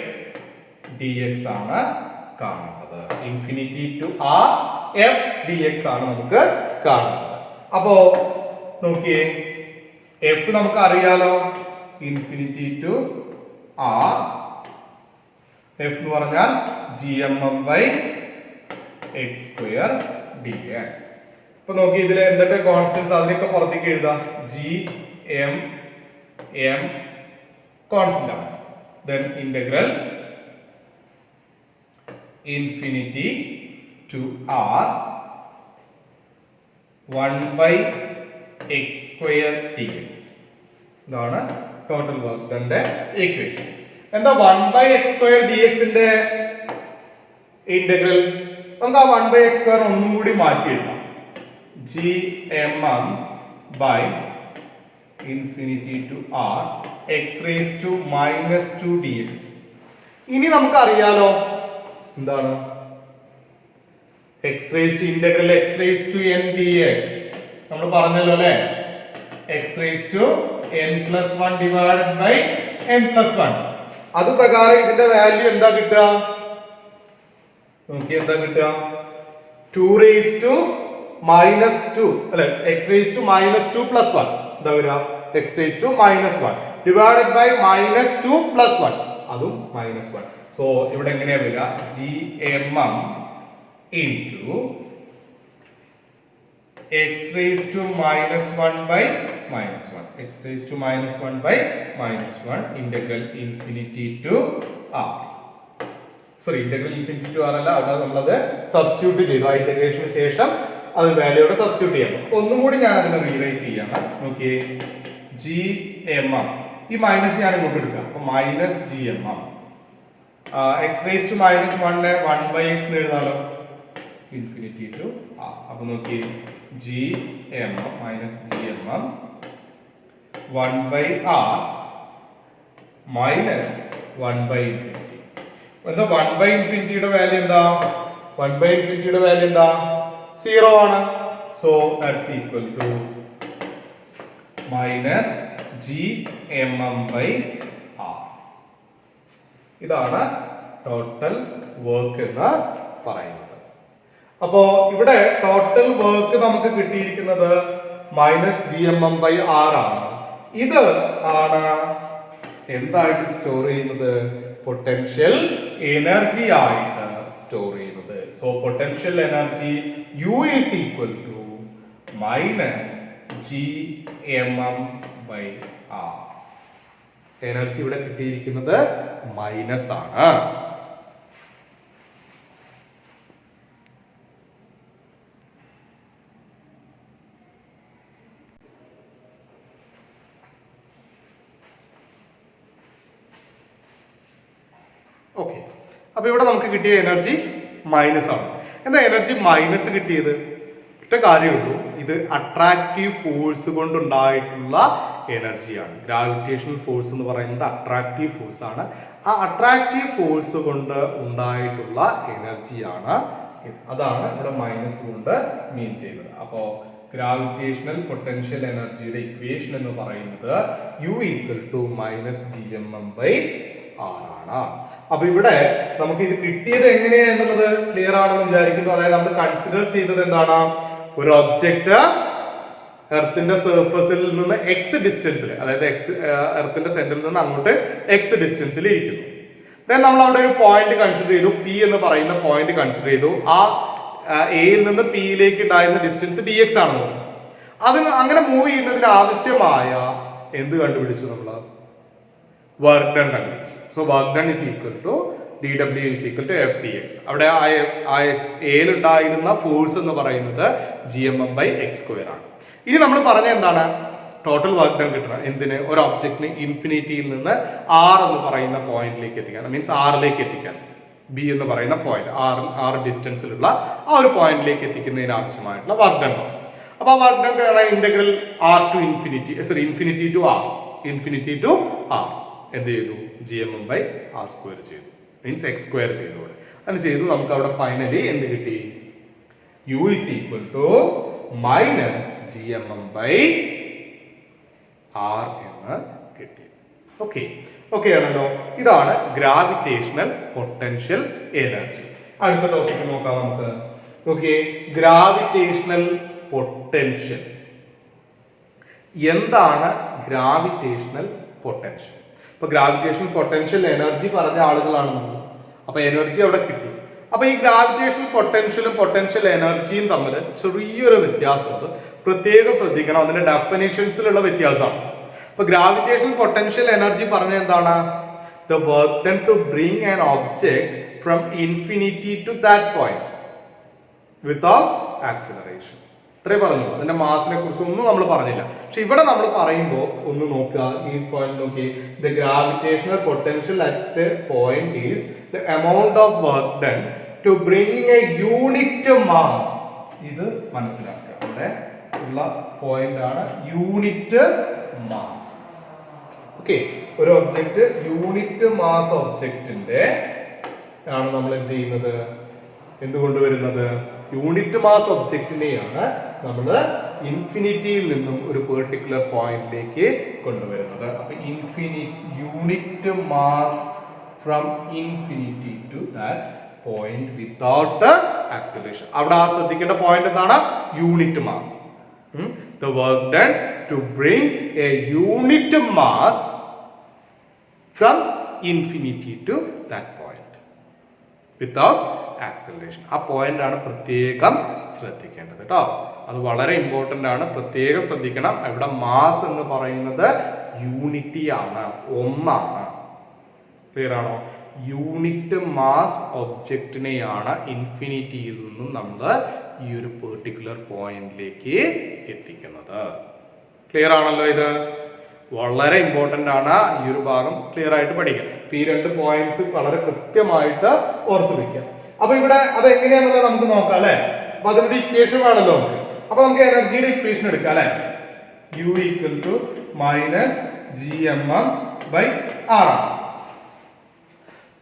d x ആണ് കാണുന്നത്. Infinity to R f d x ആണ് നമുക്ക് കാണുന്നത്. അപ്പോ നോക്കിയേ, എഫ് നമുക്ക് അറിയാലോ, ഇൻഫിനിറ്റി ടു ആർ എഫ് എന്ന് പറഞ്ഞാൽ G M M by X square D X. ഇപ്പൊ നോക്കി ഇതിൽ എന്തൊക്കെ കോൺസ്റ്റന്റ്സ് അതിനൊക്കെ പുറത്തേക്ക് എഴുതാം. ജി എം എം കോൺസ്റ്റന്റ് ആണ്. Then integral infinity to R 1 by X square D X. ഇതാണ് ടോട്ടൽ വർക്ക് ഡന്റെ ഈക്വേഷൻ. എന്താ 1 ബൈ എക്സ് സ്ക്വയർ ഡി എക്സിന്റെ ഇന്റഗ്രൽ? നമുക്ക് ആ 1 ബൈ എക്സ് സ്ക്വയർ ഒന്നും കൂടി മാറ്റി എഴുതാം. G M M by infinity to R X raise to minus 2 D X. ഇനി നമുക്ക് അറിയാലോ എന്താണ് X raise to integral X raise to N D X. നമ്മൾ പറഞ്ഞല്ലോ അല്ലെ, X raise to N plus 1 divided by N plus 1. അത് പ്രകാരം ഇതിന്റെ വാല്യൂ എന്താ കിട്ടുക? നോക്കി എന്താ കിട്ടുക? 2 റേസ് ടു മൈനസ് 2 അല്ലെ, X raise to minus 2 plus 1 എന്താ വരിക? X raise to minus 1 divided by minus 2 plus 1 അതും മൈനസ് 1. സോ ഇവിടെ എങ്ങനെയാ വരിക? G M M into X raise to minus 1 by minus 1 X raise to minus 1 by minus 1 integral infinity to R. Sorry, integral infinity to R അല്ല, അവിടെ നമ്മളത് substitute ചെയ്തു. ആ ഇന്റഗ്രേഷന് ശേഷം അത് വാല്യൂടെ സബ്സ്റ്റിറ്റ്യൂട്ട് ചെയ്യാം. ഒന്നും കൂടി ഞാൻ അതിനെ റീറൈറ്റ് ചെയ്യാണ്. നോക്കിയേ, ജി എം എം, ഈ മൈനസ് ഞാൻ ഇങ്ങോട്ട് എടുക്കാം. അപ്പൊ minus G M M X raise to minus 1 1 by X എന്ന് എഴുതാലോ, ഇൻഫിനിറ്റി ടു ആർ. അപ്പൊ നോക്കിയേ, G M M minus G M M 1 by R minus 1 by infinity. എന്താ 1 ബൈ ഇൻഫിനിറ്റിയുടെ വാല്യൂ എന്താ? 1 ബൈ ഇൻഫിനിറ്റിയുടെ വാല്യൂ എന്താ? 0 ആണ്. So that's equal to minus G M M by R. ഇതാണ് total work എന്ന് പറയുന്നത്. അപ്പോ ഇവിടെ ടോട്ടൽ വർക്ക് നമുക്ക് കിട്ടിയിരിക്കുന്നത് minus G M M by R ആണ്. ഇത് ആണ് എന്തായിട്ട് സ്റ്റോർ ചെയ്യുന്നത്? പൊട്ടൻഷ്യൽ എനർജി ആയിട്ട് സ്റ്റോർ ചെയ്യുന്നത്. So potential energy U is equal to minus G M M by R. Energy ഇവിടെ കിട്ടിയിരിക്കുന്നത് മൈനസ് ആണ്. ഓക്കെ. അപ്പൊ ഇവിടെ നമുക്ക് കിട്ടിയ എനർജി മൈനസ് ആണ്. എന്താ എനർജി മൈനസ് കിട്ടിയത്? ഒറ്റ കാര്യമുള്ളൂ, ഇത് അട്രാക്റ്റീവ് ഫോഴ്സ് കൊണ്ടുണ്ടായിട്ടുള്ള എനർജിയാണ്. ഗ്രാവിറ്റേഷണൽ ഫോഴ്സ് എന്ന് പറയുന്നത് അട്രാക്റ്റീവ് ഫോഴ്സ് ആണ്. ആ അട്രാക്റ്റീവ് ഫോഴ്സ് കൊണ്ട് ഉണ്ടായിട്ടുള്ള എനർജിയാണ്, അതാണ് ഇവിടെ മൈനസ് കൊണ്ട് മീൻ ചെയ്യുന്നത്. അപ്പോൾ ഗ്രാവിറ്റേഷണൽ പൊട്ടൻഷ്യൽ എനർജിയുടെ ഇക്വേഷൻ എന്ന് പറയുന്നത് U equal to minus G M M by R ആണ്. അപ്പൊ ഇവിടെ നമുക്ക് ഇത് കിട്ടിയത് എങ്ങനെയാ എന്നുള്ളത് ക്ലിയർ ആണെന്ന് വിചാരിക്കുന്നു. അതായത് നമ്മൾ കൺസിഡർ ചെയ്തത് എന്താണ്? ഒരു ഒബ്ജക്റ്റ് എർത്തിന്റെ സർഫസിൽ നിന്ന് എക്സ് ഡിസ്റ്റൻസിൽ, അതായത് എർത്തിന്റെ സെന്ററിൽ നിന്ന് അങ്ങോട്ട് എക്സ് ഡിസ്റ്റൻസിൽ ഇരിക്കുന്നു. ദെൻ നമ്മൾ അവിടെ ഒരു പോയിന്റ് കൺസിഡർ ചെയ്തു, പി എന്ന് പറയുന്ന പോയിന്റ് കൺസിഡർ ചെയ്തു. ആ എയിൽ നിന്ന് പിയിലേക്ക് ഉണ്ടായിരുന്ന ഡിസ്റ്റൻസ് ഡി എക്സ് ആണെന്ന് പറഞ്ഞു. അത് അങ്ങനെ മൂവ് ചെയ്യുന്നതിന് ആവശ്യമായ എന്ത് കണ്ടുപിടിച്ചു? നമ്മൾ വർക്ക് ഡൺ കണ്ടുപിടിച്ചു. So work done is equal to dw is equal to f dx. അവിടെ ആ എയിലുണ്ടായിരുന്ന ഫോഴ്സ് എന്ന് പറയുന്നത് gmm/x² ആണ്. ഇനി നമ്മൾ പറഞ്ഞ എന്താണ്, ടോട്ടൽ വർക്ക് ഡൺ കിട്ടണം. എന്തിന്? ഒരു ഒബ്ജക്റ്റിന് ഇൻഫിനിറ്റിയിൽ നിന്ന് ആർ എന്ന് പറയുന്ന പോയിന്റിലേക്ക് എത്തിക്കാൻ, മീൻസ് ആറിലേക്ക് എത്തിക്കാൻ, ബി എന്ന് പറയുന്ന പോയിന്റ് ആറ് ഡിസ്റ്റൻസിലുള്ള ആ ഒരു പോയിന്റിലേക്ക് എത്തിക്കുന്നതിന് ആവശ്യമായിട്ടുള്ള വർക്ക് ഡൺ ആണ്. അപ്പോൾ ആ വർക്ക് ഡൺ കാണാൻ integral R to infinity, infinity to R എന്ത് ചെയ്തു? gmm/r² ചെയ്തു, മീൻസ് x² ചെയ്തു. അത് ചെയ്തു. നമുക്ക് അവിടെ ഫൈനലി എന്ത് കിട്ടി? u is equal to -gmm/r എന്ന് കിട്ടി. ഓക്കെ ആണല്ലോ. ഇതാണ് ഗ്രാവിറ്റേഷണൽ പൊട്ടൻഷ്യൽ എനർജി. അടുത്ത ടോപ്പിക് നോക്കാം നമുക്ക്. നോക്കിയേ, ഗ്രാവിറ്റേഷണൽ പൊട്ടൻഷ്യൽ. എന്താണ് ഗ്രാവിറ്റേഷണൽ പൊട്ടൻഷ്യൽ? ഇപ്പൊ ഗ്രാവിറ്റേഷണൽ പൊട്ടൻഷ്യൽ എനർജി പറഞ്ഞ ആളുകളാണ് നമ്മൾ. അപ്പൊ എനർജി അവിടെ കിട്ടി. അപ്പൊ ഈ ഗ്രാവിറ്റേഷണൽ പൊട്ടൻഷ്യലും പൊട്ടൻഷ്യൽ എനർജിയും തമ്മിൽ ചെറിയൊരു വ്യത്യാസമുണ്ട്. പ്രത്യേകം ശ്രദ്ധിക്കണം, അതിന്റെ ഡെഫിനിഷൻസിലുള്ള വ്യത്യാസമാണ്. ഇപ്പൊ ഗ്രാവിറ്റേഷണൽ പൊട്ടൻഷ്യൽ എനർജി പറഞ്ഞ എന്താണ്? The work done to bring an object from infinity to that point without acceleration. ഇത്രേ പറഞ്ഞുള്ളൂ. അതിന്റെ മാസിനെ കുറിച്ച് ഒന്നും നമ്മൾ പറഞ്ഞില്ല. പക്ഷെ ഇവിടെ നമ്മൾ പറയുമ്പോൾ ഒന്ന് നോക്കുക, ഈ പോയിന്റ് നോക്കി. The gravitational potential at point is the amount of work done to bring a unit mass. ഇത് മനസ്സിലാക്കുക. അവിടെ ഉള്ള പോയിന്റ് ആണ് യൂണിറ്റ് മാസ്. ഓക്കെ, ഒരു ഒബ്ജക്റ്റ് യൂണിറ്റ് മാസ് ഒബ്ജക്റ്റിന്റെ ആണ് നമ്മൾ എന്ത് ചെയ്യുന്നത്, എന്തുകൊണ്ടുവരുന്നത്? യൂണിറ്റ് മാസ് ഒബ്ജക്റ്റിനെയാണ് നമ്മൾ ഇൻഫിനിറ്റിയിൽ നിന്നും ഒരു പെർട്ടിക്കുലർ പോയിന്റിലേക്ക് കൊണ്ടുവരുന്നത്. അപ്പൊ unit mass from infinity to that point without acceleration. അവിടെ ആ ശ്രദ്ധിക്കേണ്ട പോയിന്റ് എന്താണ്? Unit mass. The work done to bring a unit mass from infinity to that point without acceleration. ആ പോയിന്റ് ആണ് പ്രത്യേകം ശ്രദ്ധിക്കേണ്ടത് കേട്ടോ. അത് വളരെ ഇമ്പോർട്ടന്റ് ആണ്, പ്രത്യേകം ശ്രദ്ധിക്കണം. ഇവിടെ മാസ് എന്ന് പറയുന്നത് യൂണിറ്റി ആണ്, ഒന്നാണ്. ക്ലിയർ ആണോ? യൂണിറ്റ് മാസ് ഒബ്ജക്റ്റിനെയാണ് ഇൻഫിനിറ്റിയിൽ നിന്നും നമ്മൾ ഈ ഒരു പെർട്ടിക്കുലർ പോയിന്റിലേക്ക് എത്തിക്കുന്നത്. ക്ലിയർ ആണല്ലോ? ഇത് വളരെ ഇമ്പോർട്ടന്റ് ആണ്. ഈ ഒരു ഭാഗം ക്ലിയർ ആയിട്ട് പഠിക്കാം. ഈ രണ്ട് പോയിന്റ്സ് വളരെ കൃത്യമായിട്ട് ഓർത്തു വെക്കാം. അപ്പൊ ഇവിടെ അത് എങ്ങനെയാണെന്നുള്ളത് നമുക്ക് നോക്കാം അല്ലെ. അപ്പൊ അതിന്റെ ഇക്വേഷൻ ആണല്ലോ നമുക്ക്. അപ്പൊ നമുക്ക് എനർജിയുടെ ഇക്വേഷൻ എടുക്കാം അല്ലെ. U equal to -gmm/r.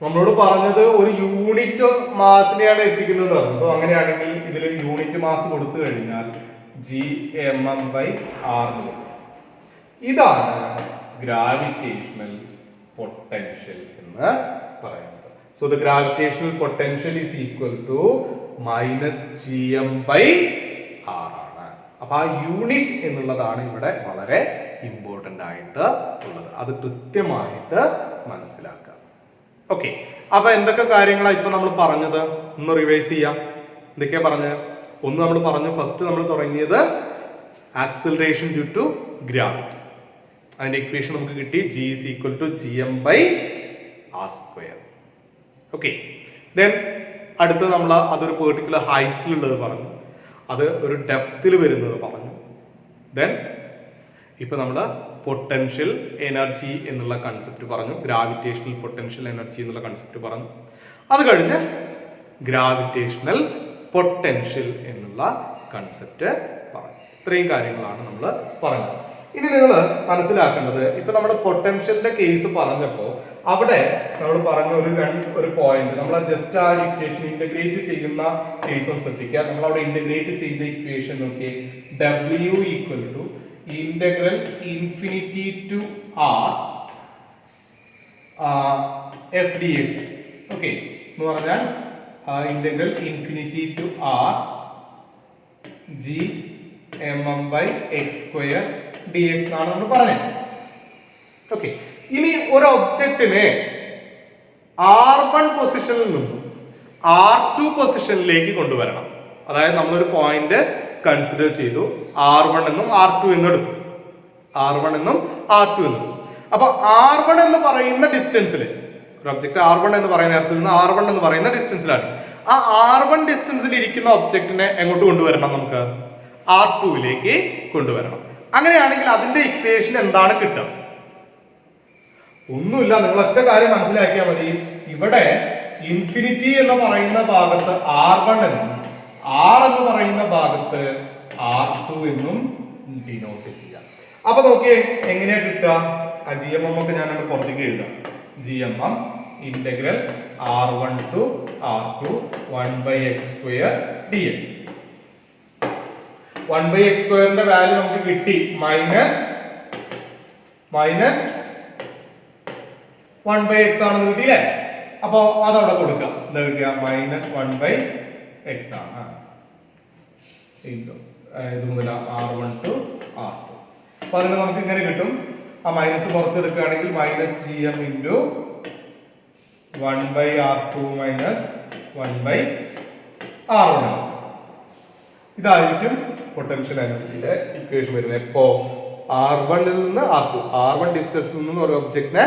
നമ്മളോട് പറഞ്ഞത് ഒരു യൂണിറ്റ് മാസിനെയാണ് എത്തിക്കുന്നത്. സോ അങ്ങനെയാണെങ്കിൽ ഇതിൽ യൂണിറ്റ് മാസ് കൊടുത്തു കഴിഞ്ഞാൽ gmm/r. ഇതാണ് ഗ്രാവിറ്റേഷണൽ പൊട്ടൻഷ്യൽ എന്ന് പറയുന്നത്. So the gravitational potential is equal to -gm/r ആണ്. അപ്പൊ ആ യൂണിറ്റ് എന്നുള്ളതാണ് ഇവിടെ വളരെ ഇമ്പോർട്ടന്റ് ആയിട്ട് ഉള്ളത്. അത് കൃത്യമായിട്ട് മനസ്സിലാക്കുക. ഓക്കെ, അപ്പൊ എന്തൊക്കെ കാര്യങ്ങളാണ് ഇപ്പൊ നമ്മൾ പറഞ്ഞത്? ഒന്ന് റിവൈസ് ചെയ്യാം. എന്തൊക്കെയാ പറഞ്ഞത്? ഒന്ന് നമ്മൾ പറഞ്ഞു, ഫസ്റ്റ് നമ്മൾ തുടങ്ങിയത് ആക്സിലറേഷൻ ഡ്യൂ ടു ഗ്രാവിറ്റി. അതിന്റെ ഇക്വേഷൻ നമുക്ക് കിട്ടി, G is equal to gm/r². Okay, then അടുത്ത് നമ്മൾ അതൊരു പെർട്ടിക്കുലർ ഹൈറ്റിലുള്ളത് പറഞ്ഞു, അത് ഒരു ഡെപ്തിൽ വരുന്നത് പറഞ്ഞു. ദെൻ ഇപ്പൊ നമ്മൾ പൊട്ടൻഷ്യൽ എനർജി എന്നുള്ള കൺസെപ്റ്റ് പറഞ്ഞു, ഗ്രാവിറ്റേഷണൽ പൊട്ടൻഷ്യൽ എനർജി എന്നുള്ള കൺസെപ്റ്റ് പറഞ്ഞു. അത് കഴിഞ്ഞ് ഗ്രാവിറ്റേഷണൽ പൊട്ടൻഷ്യൽ എന്നുള്ള കൺസെപ്റ്റ് പറഞ്ഞു. ഇത്രയും കാര്യങ്ങളാണ് നമ്മൾ പറഞ്ഞത്. ഇനി നിങ്ങൾ മനസ്സിലാക്കേണ്ടത്, ഇപ്പൊ നമ്മൾ പൊട്ടൻഷ്യലിന്റെ കേസ് പറഞ്ഞപ്പോൾ അവിടെ നമ്മൾ പറഞ്ഞ ഒരു പോയിന്റ്, നമ്മൾ ജസ്റ്റ് ആ ഇക്വേഷൻ ഇന്റഗ്രേറ്റ് ചെയ്യുന്ന കേസ് ശ്രദ്ധിക്കുക. നമ്മൾ അവിടെ ഇന്റഗ്രേറ്റ് ചെയ്ത ഇക്വേഷൻ നോക്കിയേ, W equal to integral infinity to r f dx. Okay, എന്ന് പറഞ്ഞാൽ integral infinity to r gmm/x² dx എന്നാണ് നമ്മൾ പറഞ്ഞത്. ഓക്കെ, ഇനി ഒരു ഒബ്ജക്റ്റിനെ R1 പൊസിഷനിൽ നിന്നും R2 പൊസിഷനിലേക്ക് കൊണ്ടുവരണം. അതായത് നമ്മളൊരു പോയിന്റ് കൺസിഡർ ചെയ്തു, R1 എന്നും R2 എന്നും എടുത്തു. R1 എന്നും R2 എന്നും. അപ്പൊ R1 എന്ന് പറയുന്ന ഡിസ്റ്റൻസിൽ ഒരു ഒബ്ജക്റ്റ് R1 എന്ന് പറയുന്ന നേരത്തിൽ നിന്ന് R1 എന്ന് പറയുന്ന ഡിസ്റ്റൻസിലാണ്. ആ R1 ഡിസ്റ്റൻസിൽ ഇരിക്കുന്ന ഒബ്ജക്റ്റിനെ എങ്ങോട്ട് കൊണ്ടുവരണം? നമുക്ക് R2ലേക്ക് കൊണ്ടുവരണം. അങ്ങനെയാണെങ്കിൽ അതിന്റെ ഇക്വേഷൻ എന്താണ് കിട്ടുക? ഒന്നുമില്ല, നിങ്ങൾ ഒറ്റ കാര്യം മനസ്സിലാക്കിയാൽ മതി. ഇവിടെ ഇൻഫിനിറ്റി എന്ന് പറയുന്ന ഭാഗത്ത് R1 എന്നും R എന്ന് പറയുന്ന ഭാഗത്ത് R2 എന്നും ഡിനോട്ട് ചെയ്യാം. അപ്പൊ നോക്കിയേ എങ്ങനെയാ കിട്ടുക? ആ GMM ഒക്കെ ഞാൻ പുറത്തേക്ക് എഴുതാം. GMM integral R1 to R2 1/x² dx. 1/x² value നമുക്ക് കിട്ടി മൈനസ് 1/x ആണെന്ന് കിട്ടിയില്ലേ? അപ്പൊ അതവിടെ കൊടുക്കാം. എന്താ കിട്ടിയ? -1/x ആണ്. ഇത് മുതൽ R1 to R2. അപ്പൊ അതിന് നമുക്ക് ഇങ്ങനെ കിട്ടും. ആ minus പുറത്തെടുക്കുകയാണെങ്കിൽ -GM into 1/R2 minus 1/R1 ആണ്. ഇതായിരിക്കും പൊട്ടൻഷ്യൽ എനർജിയുടെ ഇക്വേഷൻ വരുന്നത്. എപ്പോ R1 ൽ നിന്ന് R1 ഡിസ്റ്റൻസിൽ നിന്ന് ഒരു ഒബ്ജക്റ്റിനെ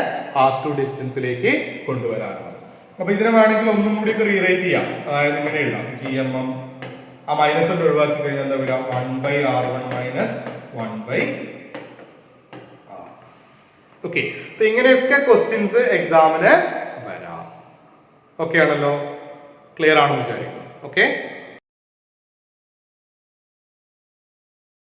R2 ഡിസ്റ്റൻസിലേക്ക് കൊണ്ടുവരാനാണ്. അപ്പൊ ഇതിനെ വേണമെങ്കിൽ ഒന്നും കൂടി റീറൈറ്റ് ചെയ്യാം. അതായത് ഇങ്ങനെ എഴുതാം. GMM ആ മൈനസ് ഒക്കെ ഒഴിവാക്കി കഴിഞ്ഞാൽ എന്താ വരിക? 1/R1 minus 1/R. ഓക്കെ, അപ്പൊ ഇങ്ങനെയൊക്കെ ക്വസ്റ്റ്യൻസ് എക്സാമിന് വരാം. ഓക്കെ ആണല്ലോ? ക്ലിയർ ആണെന്ന് വിചാരിക്കുന്നു. ഓക്കെ.